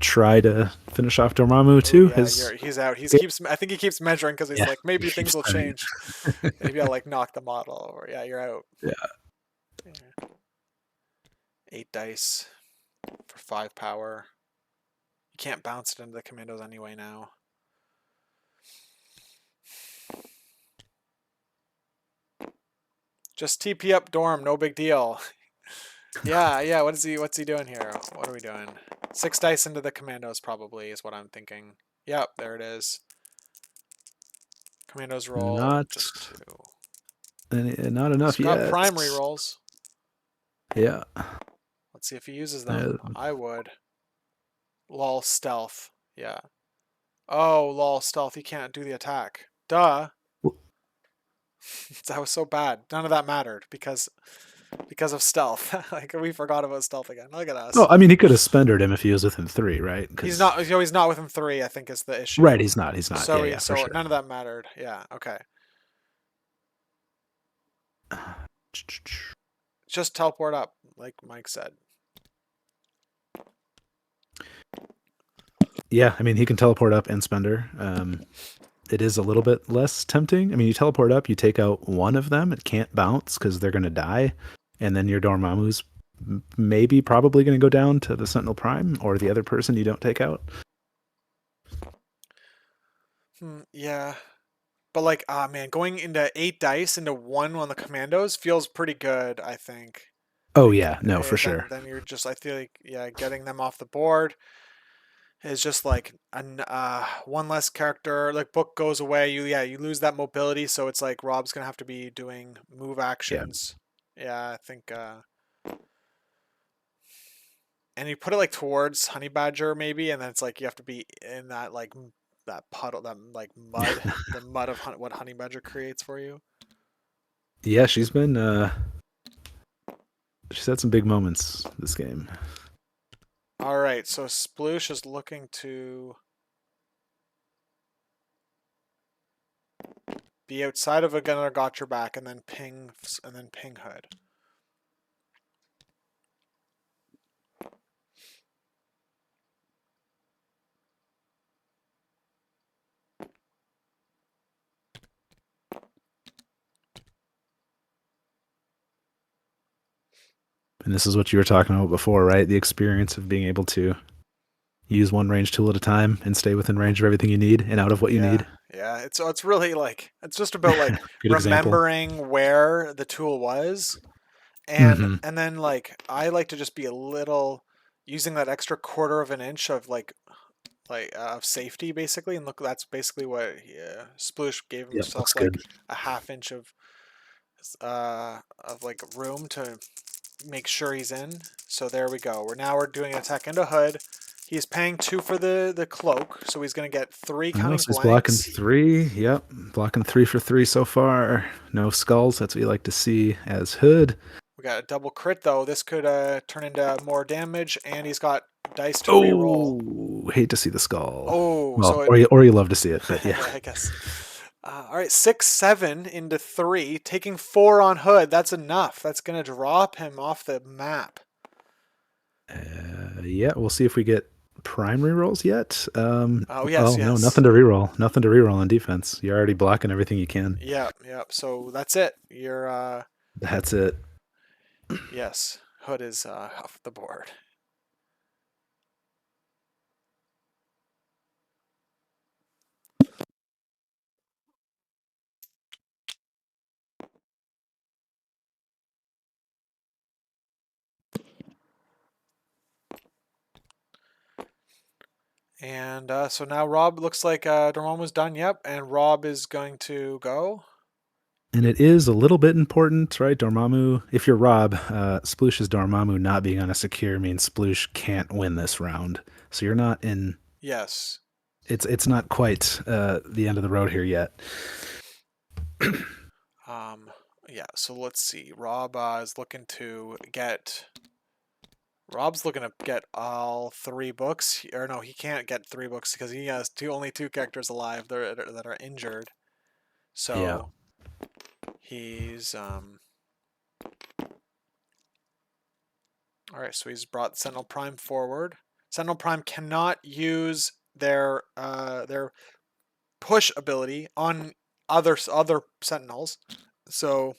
try to finish off Dormammu Oh too. yeah, he's out. I think he keeps measuring because he's Yeah, like he maybe things keeps will timing. change. Maybe I'll like knock the model over. Yeah, you're out. Yeah. Yeah. 8 dice for 5 power. You can't bounce it into the Commandos anyway now. Just TP up Dorm, no big deal. Yeah. What's he doing here? What are we doing? 6 dice into the commandos probably is what I'm thinking. Yep, there it is. Commandos roll Not just 2. not He's enough got yet. primary rolls. Yeah. Let's see if he uses them. Uh, I would. Lol stealth. Yeah. Oh, lol stealth. He can't do the attack. Duh. That was so bad. None of that mattered because of stealth. Like we forgot about stealth again. Look at well, us. I mean, he could have spendered him if he was within 3, right? He's Because not. He's not within 3. I think is the right, issue. he's not. He's not. Yeah, So yeah, for so sure. none of that mattered. Yeah. Okay. Just teleport up, like Mike said. Yeah, I mean, he can teleport up and spender. It is a little bit less tempting. I mean, you teleport up, you take out one of them. It can't bounce because they're going to die, and then your Dormammu's maybe probably going to go down to the Sentinel Prime or the other person you don't take out. Yeah. But like, ah man, going into 8 dice into 1 on the commandos feels pretty good, I think. Oh Like yeah, no, for sure. then you're just I feel like yeah, getting them off the board is just like one less character. Like book goes away, you lose that mobility, so it's like Rob's gonna have to be doing move Yeah, actions. Yeah, I think and you put it like towards Honey Badger maybe, and then it's like you have to be in that like that puddle, that like mud, the mud of what Honey Badger creates for you. yeah, she's had some big moments this game. All right, so Sploosh is looking to be outside of a gunner got your back, and then ping Hood. And this is what you were talking about before, right? The experience of being able to use one range tool at a time and stay within range of everything you need and out of what you Yeah, need. yeah. It's really like it's just about like Good example. remembering where the tool was, Hmm. and then like I like to just be a little using that extra quarter of an inch of of safety basically, and look, that's basically what Sploosh gave Yep, looks himself good. like a half inch of like room to make sure he's in. So there we go. We're doing an attack into Hood. He's paying 2 for the cloak, so he's gonna get 3 Oh, cunning so he's blocking blanks. 3. Yep, blocking 3 for 3 so far. No skulls. That's what you like to see as Hood. We got a double crit though. This could turn into more damage, and he's got dice to re-roll. Oh, hate to see the skull. Oh, Well, so it. or you love to see it, but yeah. Yeah, I guess. All right, 6-7 into 3, taking 4 on Hood. That's enough. That's gonna drop him off the map. Yeah, we'll see if we get primary rolls yet. Oh yes, Oh no, yes. nothing to reroll. Nothing to reroll on defense. You're already blocking everything you can. Yep. So that's it. You're That's it. yes. Hood is off the board. And so now Rob looks like Dormammu's done. Yep, and Rob is going to go. And it is a little bit important, right? Dormammu, if you're Rob, Sploosh's Dormammu not being on a secure means Sploosh can't win this round. So you're not in. Yes. It's not quite the end of the road here yet. Yeah. So let's see. Rob is looking to get. Rob's looking to get all 3 books. Or no, he can't get 3 books because he has only 2 characters alive that are injured. Yeah. So he's all right. So he's brought Sentinel Prime forward. Sentinel Prime cannot use their push ability on other Sentinels. So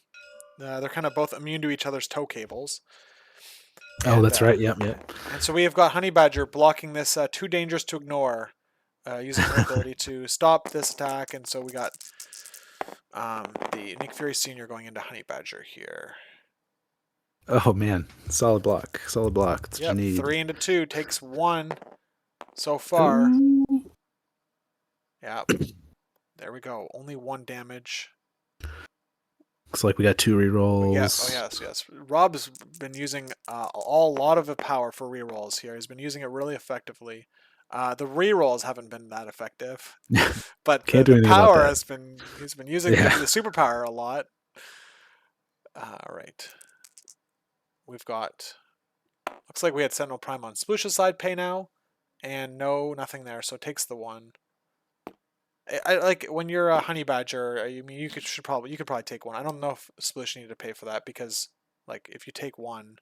they're kind of both immune to each other's tow cables. Oh, And that's right. Yep. so we have got Honey Badger blocking this too dangerous to ignore, using her ability to stop this attack. And so we got the Nick Fury Sr. going into Honey Badger here. Oh man, solid block. Solid block. That's what you Yep, need. 3 into 2 takes 1 so far. Ooh. Yep, there we go. Only 1 damage. Looks like we got 2 Yeah, oh rerolls. yes, yes. Rob's been using a lot of the power for rerolls here. He's been using it really effectively. The rerolls haven't been that effective, but Can't do the anything about power that. has been. He's been using the Yeah. superpower a lot. All right, we've got. Looks like we had Sentinel Prime on Sploosh's side pay now, and nothing there, so it takes the 1. I like when you're a honey badger. I mean, you could probably take 1. I don't know if Sploosh needed to pay for that because like if you take 1,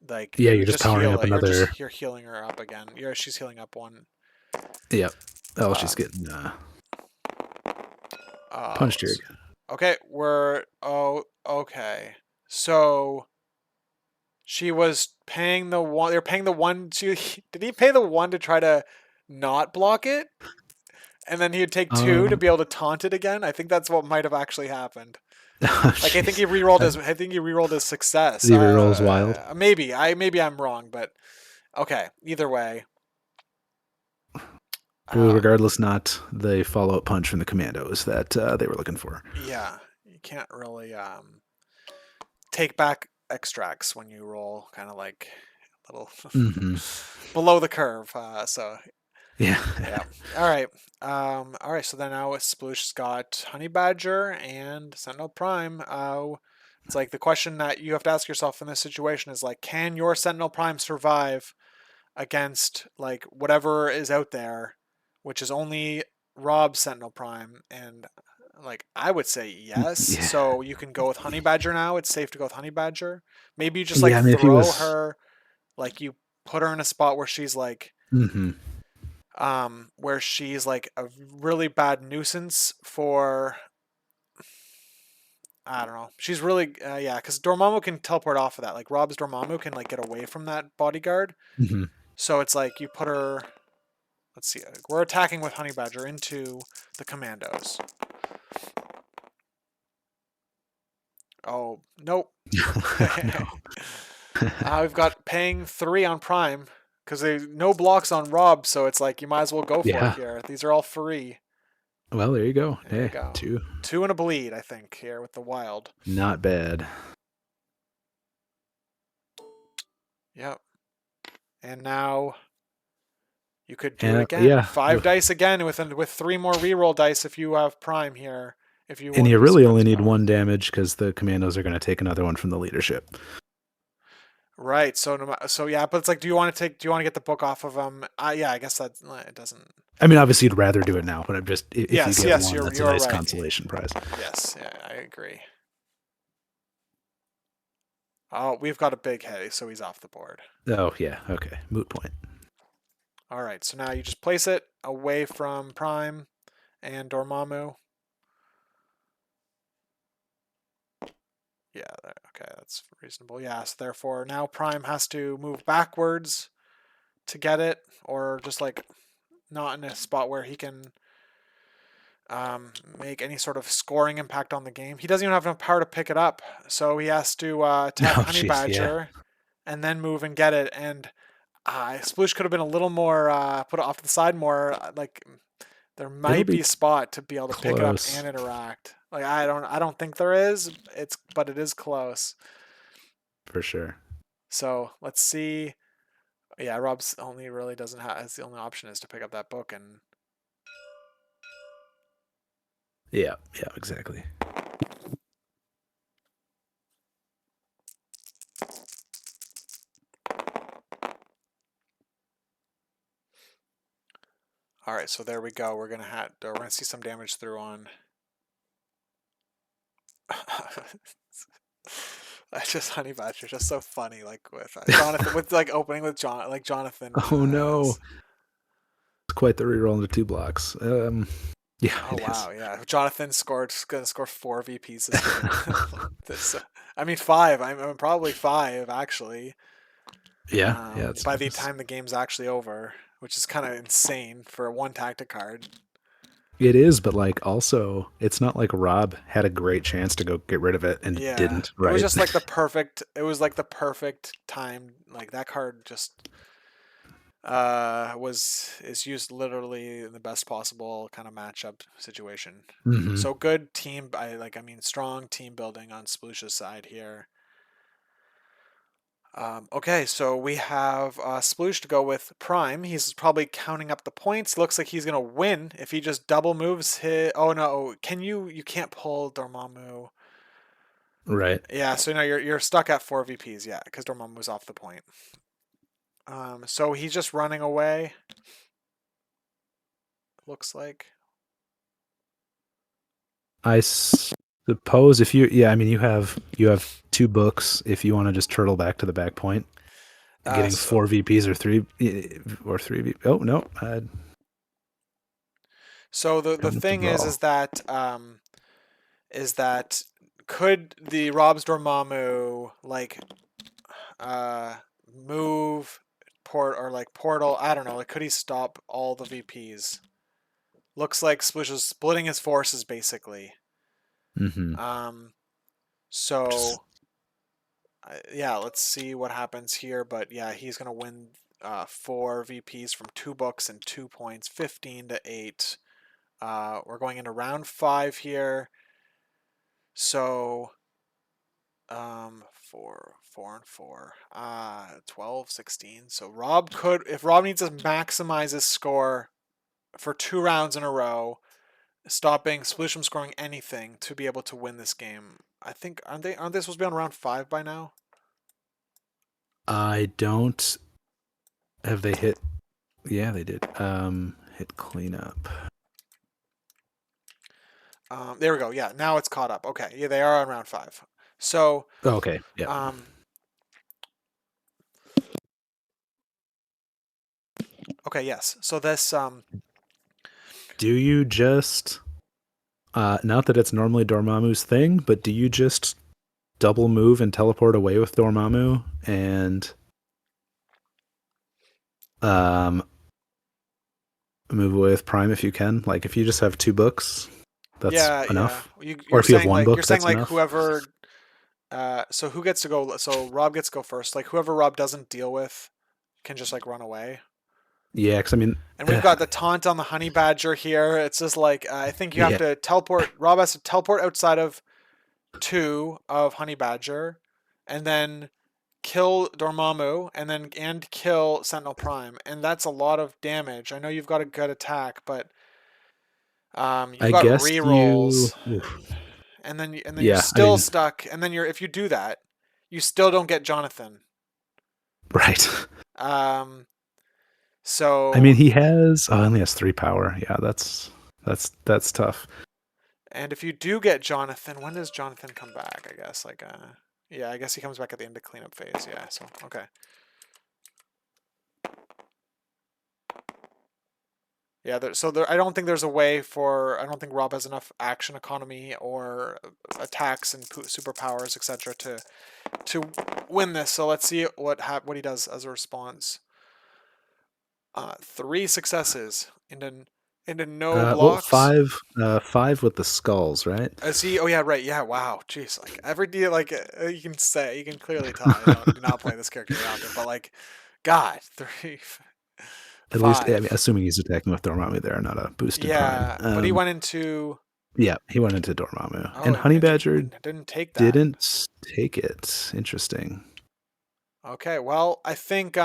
like Yeah, you you're would just just powering heal up it. another. You're healing her up again. She's healing up 1. Yep. Oh, Uh, she's getting uh, punched here again. okay, okay. So she was paying the 1. They're paying the 1 to. Did he pay the 1 to try to not block it, and then he'd take 2 to Um. be able to taunt it again? I think that's what might have actually happened. Oh, Like I think jeez. he rerolled his. I think he rerolled his success. The rerolls wild. Maybe I'm wrong, but okay. Either way. It was Uh, regardless not the follow up punch from the commandos that they were looking for. yeah, you can't really take back extracts when you roll kind of like a little Hmm. below the curve. So Yeah. yeah. All right. All right. So then now Sploosh's got Honey Badger and Sentinel Prime. It's like the question that you have to ask yourself in this situation is like, can your Sentinel Prime survive against like whatever is out there, which is only Rob's Sentinel Prime? And like I would say yes. Yeah. So you can go with Honey Badger now. It's safe to go with Honey Badger. Maybe you just like Yeah. I mean, if he throw was. her, like you put her in a spot where she's like Hmm. where she's like a really bad nuisance for I don't know. She's really yeah, because Dormammu can teleport off of that. Like Rob's Dormammu can like get away from that bodyguard. Hmm. So it's like you put her. Let's see. We're attacking with Honey Badger into the commandos. Oh nope. No. We've got paying 3 on Prime because there's no blocks on Rob, so it's like you might as well go for it Yeah. here. These are all free. Well, there you go. There you Hey, go. 2. 2 and a bleed, I think, here with the wild. Not bad. Yep. And now you could do it And again. yeah, 5 dice again with 3 more reroll dice if you have Prime here. If you and won't you use really only Prime's need power. 1 damage because the commandos are going to take another one from the leadership. Right. So yeah, but it's like, do you want to get the book off of them? Yeah, I guess that it doesn't. I mean, obviously, you'd rather do it now, but I'm just if you Yes, get yes, one, that's a you're nice right. consolation prize. Yes, yeah, I agree. Oh, we've got a big head, so he's off the board. Oh yeah, okay, moot point. All right, so now you just place it away from Prime and Dormammu. Yeah, okay, that's reasonable. Yeah, so therefore now Prime has to move backwards to get it, or just like not in a spot where he can make any sort of scoring impact on the game. He doesn't even have enough power to pick it up, so he has to attack Oh Honey jeez, yeah, Badger and then move and get it. And Sploosh could have been a little more put off to the side more. Like there it'll might be be a spot to be able to pick it up close and interact. Like I don't think there is. But it is close. for sure. So let's see. Yeah, Rob's only really doesn't have. That's the only option is to pick up that book and. Yeah, yeah, exactly. All right, so there we go. We're gonna see some damage through on. That's just Honey Badger, just so funny. Like with Jonathan, with like opening with Jonathan. Oh no, it's quite the reroll into 2 blocks. Yeah, Oh it is. wow, yeah. Jonathan gonna score 4 VPs this game. this, I mean 5. I'm probably 5 actually. Yeah, yeah, By the time the game's actually over, which is kind of insane for one tactic card. It is, but like also, it's not like Rob had a great chance to go get rid of it and Yeah, didn't, it was right? just like the perfect. It was like the perfect time. Like that card just was is used literally in the best possible kind of matchup situation. hmm So good team. I mean, strong team building on Sploosh's side here. Okay, so we have Sploosh to go with Prime. He's probably counting up the points. Looks like he's gonna win if he just double moves his. Oh no, can you? You can't pull Dormammu. Right. Yeah, so now you're stuck at 4 VPs. Yeah, because Dormammu was off the point. So he's just running away. Looks like. I suppose if you, yeah, I mean, you have two books. If you want to just turtle back to the back point, getting So 4 VPs or three V. Oh no, so the come with the thing is brawl. is that is that could the Rob's Dormammu like uh move port or like portal? I don't know. Like could he stop all the VPs? Looks like Splish is splitting his forces basically. hmm Um, so yeah, let's see what happens here. But yeah, he's gonna win 4 VPs from 2 books and 2 points, 15-8. We're going into round 5 here. So 4 and 4, 12, 16. So Rob could, if Rob needs to maximize his score for 2 rounds in a row, stopping Sploosh from scoring anything to be able to win this game. I think aren't they supposed to be on round 5 by now? I don't. Have they hit? Yeah, they did. Hit cleanup. There we go. Yeah, now it's caught up. Okay, yeah, they are on round 5. So, Oh, okay. Yeah. um, okay, yes. So this, Do you just not that it's normally Dormammu's thing, but do you just double move and teleport away with Dormammu and um move away with Prime if you can? Like if you just have two books, that's yeah, yeah. enough. Or You're if you have saying one like book, that's enough. whoever. So who gets to go? So Rob gets to go first. Like whoever Rob doesn't deal with can just like run away. Yeah, because I mean, And we've got the taunt on the honey badger here. It's just like I think you have yeah, to teleport. Rob has to teleport outside of 2 of honey badger, and then kill Dormammu, and kill Sentinel Prime, and that's a lot of damage. I know you've got a good attack, but you've I got guess you. rerolls, Oof. and then you're Yeah, I still mean, stuck. And then if you do that, you still don't get Jonathan. right. Um, I mean, so he has. Oh, he only has 3 power. Yeah, that's tough. and if you do get Jonathan, when does Jonathan come back? I guess yeah, I guess he comes back at the end of cleanup phase. Yeah, so okay. Yeah, I don't think there's a way for. I don't think Rob has enough action economy or attacks and superpowers, etc., to win this. So let's see what he does as a response. 3 successes into no Well, blocks. five with the skulls, right? As he, oh yeah, right, yeah, wow, jeez, like every deal, like you can clearly tell I don't do not play this character very often, but like, God, three, At least, I mean, 5, assuming he's attacking with Dormammu there, not a boosted Prime. yeah, but he went into. Yeah, he went into Dormammu, Oh, and Honey Badger and didn't take that. didn't take it. Interesting. Okay, well, I think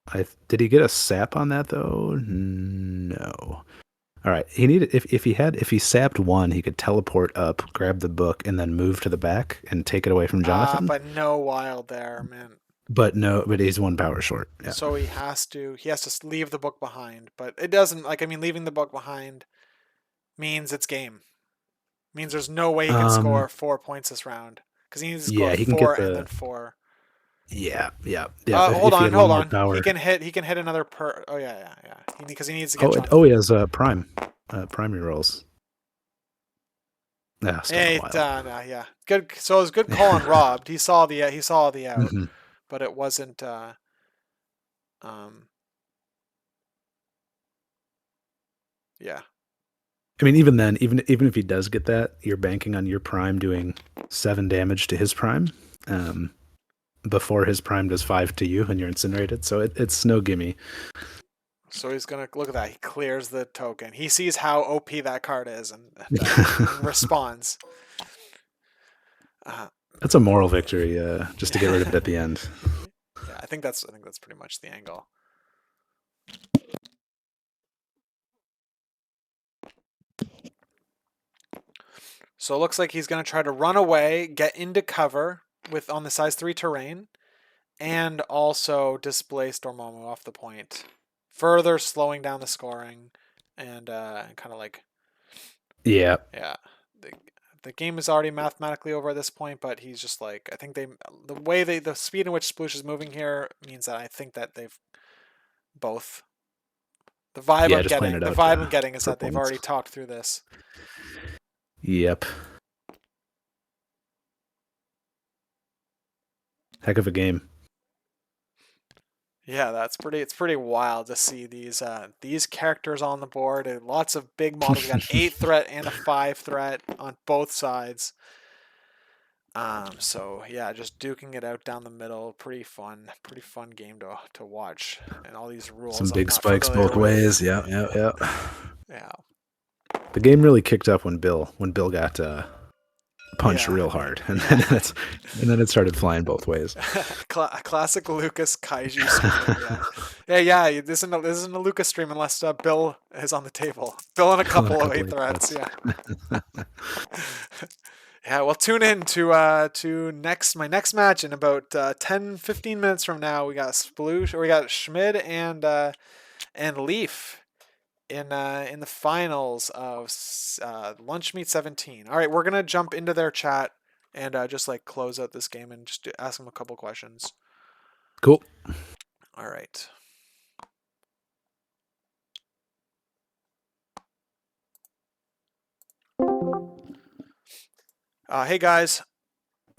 I did he get a sap on that though? No. All right. He needed if he sapped one, he could teleport up, grab the book, and then move to the back and take it away from Jonathan. but no wild there, man. But no, but he's 1 power short. Yeah. So he has to leave the book behind, but it doesn't like I mean leaving the book behind means it's game. Means there's no way he can Um. score 4 points this round because he needs to score Yeah, he can get 4 and then the. 4. Yeah. Hold If he on, had one hold more on. He power. can hit. He can hit another per. Oh yeah. Because he needs to get Oh, Jonathan. he has Prime, primary rolls. Yeah, still no wild. No, yeah, good. So it was a good call on Rob. He saw the out, hmm but it wasn't. Um, Yeah. I mean, even then, even if he does get that, you're banking on your prime doing 7 damage to his prime, before his prime does 5 to you, and you're incinerated. So it's no gimme. So he's gonna look at that. He clears the token. He sees how OP that card is, and responds. That's a moral victory, just to get rid of it at the end. Yeah, I think that's pretty much the angle. So it looks like he's gonna try to run away, get into cover on the size 3 terrain, and also displace Dormammu off the point, further slowing down the scoring, and kind of like, Yeah. The game is already mathematically over at this point, but he's just like, I think the speed in which Sploosh is moving here means that I think that they've both the vibe Yeah, I'm just playing getting it the out vibe I'm getting is for that they've points. already talked through this. Yep. Heck of a game. Yeah, it's pretty wild to see these characters on the board. And lots of big models. We got an 8 threat and a 5 threat on both sides. So yeah, just duking it out down the middle. Pretty fun game to watch. And all these rules Some I'm big not spikes familiar both with. ways. Yeah. Yeah. The game really kicked up when Bill got punched real hard, and then it started flying both ways. Classic Lucas Kaiju streaming. Yeah. This isn't a Lucas stream unless Bill is on the table. Bill and a couple of 8 threats. Yeah. Yeah, well, tune in to my next match in about 10-15 minutes from now. We got Sploosh, or we got Schmid and Leaf in the finals of Lunch Meet 17. All right, we're gonna jump into their chat and just like close out this game and just ask them a couple questions. Cool. All right. Hey guys.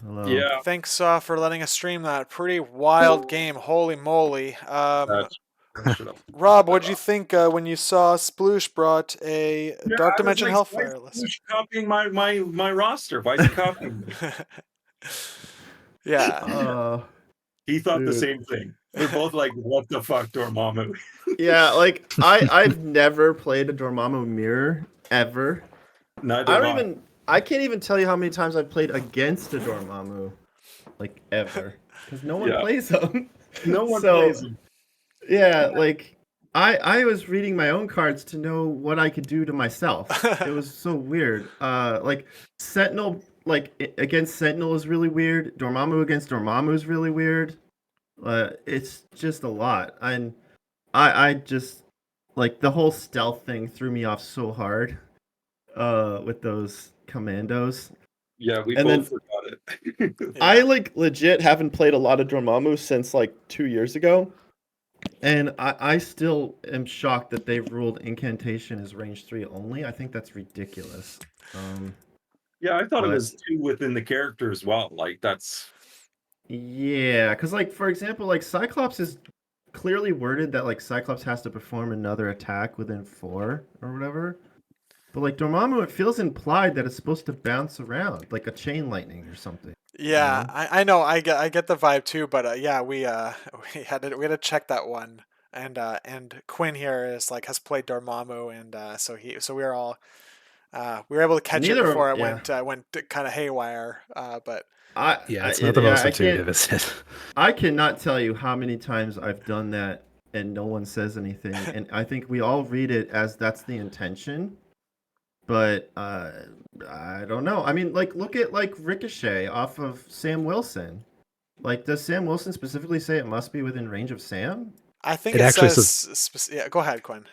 Hello. Yeah. Thanks for letting us stream that pretty wild game. Holy moly. Rob, what'd you think when you saw Sploosh brought a Dark Dimension Hellfire list? Who's copying my roster? Why is he copying me? Yeah. He thought the Dude. same thing. We're both like, what the fuck, Dormammu? Yeah, like I've never played a Dormammu mirror ever. I can't even tell you how many times I've played against a Dormammu, like ever, because no one plays them. No one plays them. Yeah, like I was reading my own cards to know what I could do to myself. It was so weird. Like Sentinel, like against Sentinel is really weird. Dormammu against Dormammu is really weird. It's just a lot, and I just like the whole stealth thing threw me off so hard. With those commandos. Yeah, we and both forgot it. I like legit haven't played a lot of Dormammu since like 2 years ago. And I still am shocked that they've ruled incantation as range 3 only. I think that's ridiculous. Yeah, I thought it was 2 within the character as well. Like that's Yeah, because like for example, like Cyclops is clearly worded that like Cyclops has to perform another attack within 4 or whatever. But like Dormammu, it feels implied that it's supposed to bounce around like a chain lightning or something. Yeah, I know. I get the vibe too, but yeah, we had to check that one. And Quinn here has played Dormammu, and so we were all we were able to catch it before it went kind of haywire. But it's not the most intuitive, is it? I cannot tell you how many times I've done that and no one says anything, and I think we all read it as that's the intention. But I don't know. I mean, like, look at like Ricochet off of Sam Wilson. Like, does Sam Wilson specifically say it must be within range of Sam? I think it actually says. Yeah, go ahead, Quinn.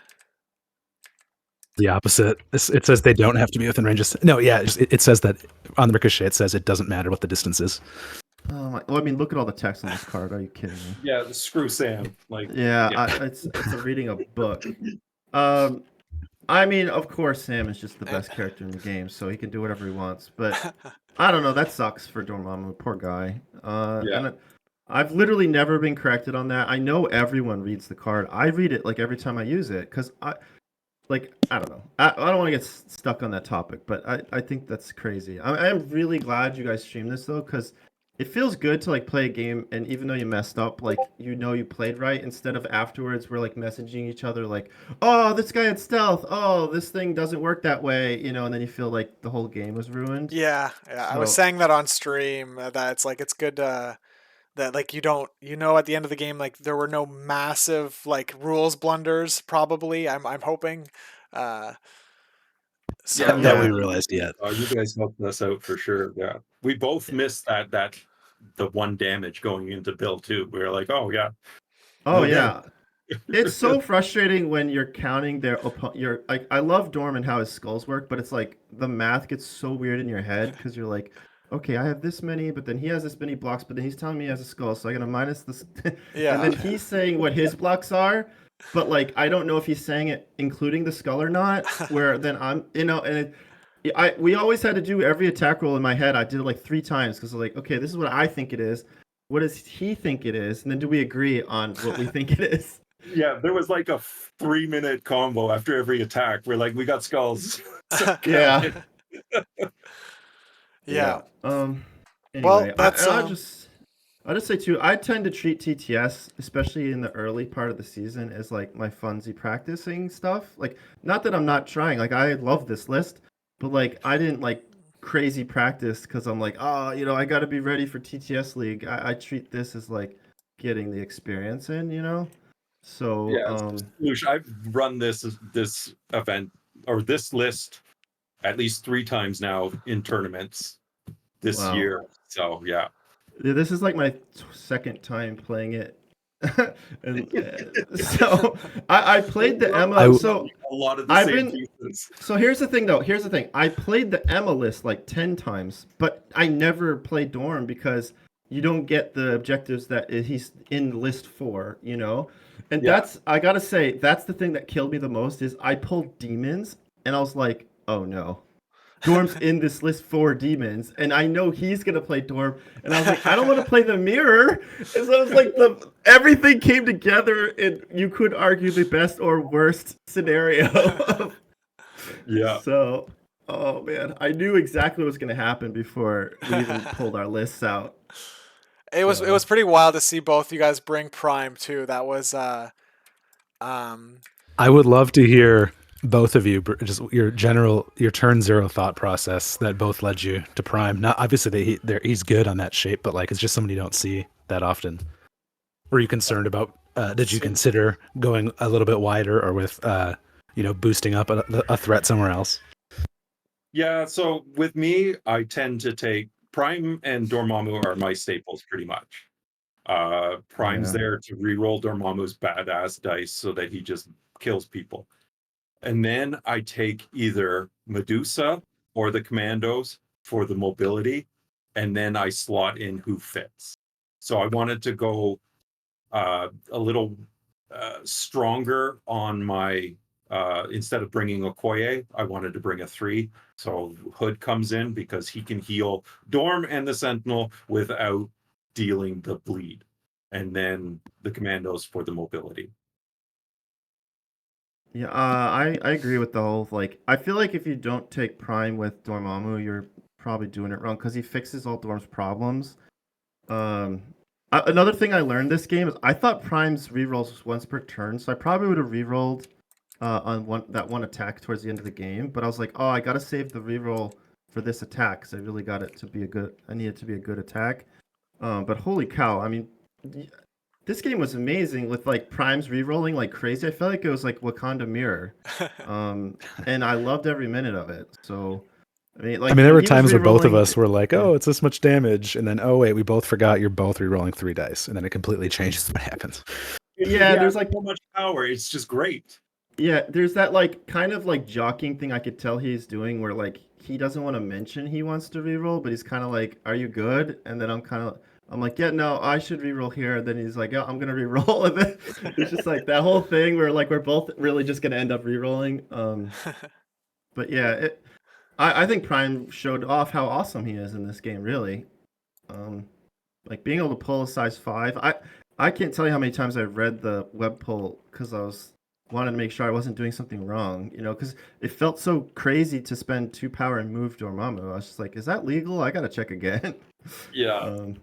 The opposite. It says they don't have to be within range of. No, yeah, it says that on the Ricochet. It says it doesn't matter what the distance is. Oh my! Well, I mean, look at all the text on this card. Are you kidding me? Yeah, screw Sam. Like, it's a reading a book. I mean, of course, Sam is just the best character in the game, so he can do whatever he wants. But I don't know. That sucks for Dormammu. Poor guy. And I've literally never been corrected on that. I know everyone reads the card. I read it like every time I use it because like I don't know. I don't want to get stuck on that topic, but I think that's crazy. I am really glad you guys streamed this though, because it feels good to like play a game and even though you messed up, like you know you played right instead of afterwards we're like messaging each other like, oh this guy had stealth, oh this thing doesn't work that way, you know, and then you feel like the whole game was ruined. Yeah, I was So saying that on stream that it's like it's good that like you don't at the end of the game like there were no massive like rules blunders probably. I'm hoping. Uh, Yeah, so That we yeah, yeah. realized yet. you guys helped us out for sure. Yeah, we both missed the one damage going into Bill too. We were like, oh yeah, Oh no damage. yeah. It's so frustrating when you're counting your like I love Dorm and how his skulls work, but it's like the math gets so weird in your head because you're like, okay, I have this many, but then he has this many blocks, but then he's telling me he has a skull, so I gotta minus this, and yeah, then he's saying what his blocks are, but like I don't know if he's saying it including the skull or not. Where then I'm, you know, and we always had to do every attack roll in my head. I did it like 3 times because like, okay, this is what I think it is. What does he think it is? And then do we agree on what we think it is? Yeah, there was like a 3-minute combo after every attack. We're like, we got skulls. So count Yeah. it. yeah. Yeah. Well, Anyway, that's I'll just say too, I tend to treat TTS, especially in the early part of the season, as like my funsy practicing stuff. Like, not that I'm not trying. Like, I love this list, but like, I didn't like crazy practice because I'm like, oh, you know, I got to be ready for TTS League. I treat this as like getting the experience in, you know. So, Yeah, Sploosh, I've run this event or this list at least 3 times now in tournaments this wow. year. So yeah. Yeah, this is like my second time playing it. And so I played the Emma. So A lot of the I've same been. pieces. So here's the thing, though. Here's the thing. I played the Emma list like 10 times, but I never played Dorm because you don't get the objectives that he's in list for, you know? And Yeah. I gotta say, that's the thing that killed me the most is I pulled demons and I was like, oh no. Dorm's in this list for demons, and I know he's gonna play Dorm, and I was like, I don't want to play the mirror. And so it was like everything came together, and you could argue the best or worst scenario. Yeah. So, oh man, I knew exactly what was gonna happen before we even pulled our lists out. it was So pretty wild to see both you guys bring Prime too. That was um I would love to hear both of you just your turn zero thought process that both led you to Prime. Not obviously he's good on that shape, but like it's just somebody you don't see that often. Were you concerned about? Did you consider going a little bit wider or with boosting up a threat somewhere else? Yeah, so with me, I tend to take Prime and Dormammu are my staples pretty much. Prime's yeah, there to reroll Dormammu's badass dice so that he just kills people. And then I take either Medusa or the Commandos for the mobility, and then I slot in who fits. So I wanted to go a little stronger on my instead of bringing Okoye, I wanted to bring a 3. So Hood comes in because he can heal Dorm and the Sentinel without dealing the bleed. And then the Commandos for the mobility. yeah. I agree with the whole like. I feel like if you don't take Prime with Dormammu, you're probably doing it wrong because he fixes all Dorm's problems. Um, Another thing I learned this game is I thought Prime's rerolls was once per turn, so I probably would have rerolled on that one attack towards the end of the game. But I was like, oh, I gotta save the reroll for this attack because I really got it to be a good. I need it to be a good attack. But holy cow! I mean, this game was amazing with like Prime's rerolling like crazy. I felt like it was like Wakanda Mirror, and I loved every minute of it. So. There When were he was times where both of rerolling, us were like, yeah. "Oh, it's this much damage," and then, "Oh wait, we both forgot you're both rerolling 3 dice," and then it completely changes what happens. Yeah, Yeah, there's like so much power. It's just great. yeah, there's that like kind of like jockeying thing I could tell he's doing where like he doesn't want to mention he wants to reroll, but he's kind of like, "Are you good?" And then I'm like, "Yeah, no, I should reroll here." And then he's like, "Yeah, I'm gonna reroll." And then it's just like that whole thing where like we're both really just gonna end up rerolling. But yeah, I think Prime showed off how awesome he is in this game. Really, like being able to pull a size 5. I can't tell you how many times I've read the web pull because I was wanted to make sure I wasn't doing something wrong, you know, because it felt so crazy to spend 2 power and move Dormammu. I was just like, is that legal? I gotta check again. Yeah.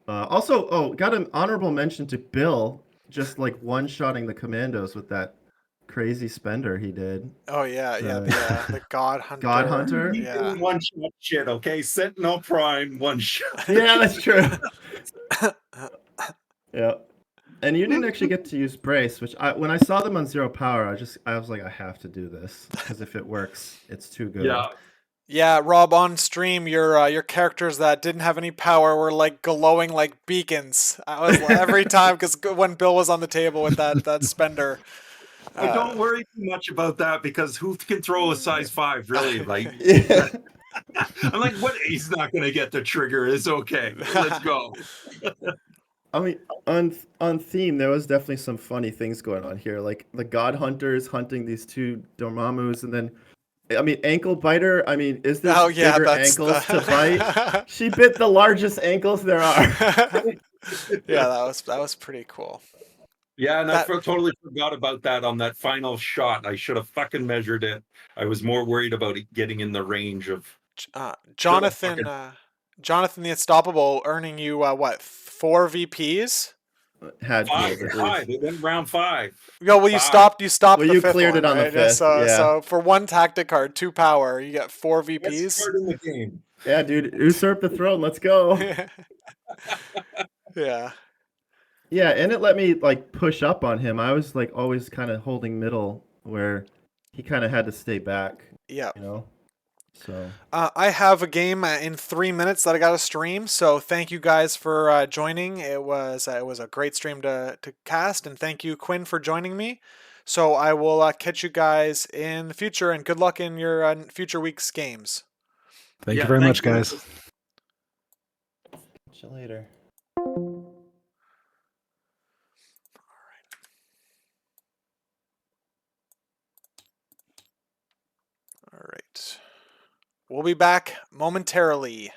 Also, got an honorable mention to Bill, just like one-shotting the commandos with that crazy spender he did. Oh yeah, the God Hunter. God Hunter? He Yeah. did one shot shit, okay? Sentinel Prime, one shot. Yeah, that's true. Yeah. And you didn't actually get to use brace, which when I saw them on 0 power, I was like, I have to do this because if it works, it's too good. Yeah. Yeah, Rob, on stream, your characters that didn't have any power were like glowing like beacons. I was every time because when Bill was on the table with that spender. But don't worry too much about that because who can throw a size 5, really? Like, Yeah. I'm like, what? He's not going to get the trigger. It's okay. Let's go. I mean, on theme, there was definitely some funny things going on here, like the God Hunters hunting these 2 Dormammus, and then, I mean, Ankle Biter. I mean, is this bigger ankles to bite? She bit the largest ankles there are. Yeah, that was pretty cool. Yeah, and I totally forgot about that on that final shot. I should have fucking measured it. I was more worried about it getting in the range of Jonathan. Jonathan the Unstoppable earning you what 4 VPs? Had 5. It went round 5. Yo, well, you stopped. You stopped. Well, the you 5th cleared one, it on right? the 5th. So for 1 tactic card, 2 power, you get 4 VPs. Let's start in the game. Yeah, dude, usurp the throne. Let's go. Yeah. Yeah, and it let me like push up on him. I was like always kind of holding middle where he kind of had to stay back. Yeah. You know. So I have a game in 3 minutes that I got to stream. So thank you guys for joining. It was a great stream to cast, and thank you, Quinn, for joining me. So I will catch you guys in the future, and good luck in your future week's games. Thank you very much, guys. catch you later. All right. We'll be back momentarily.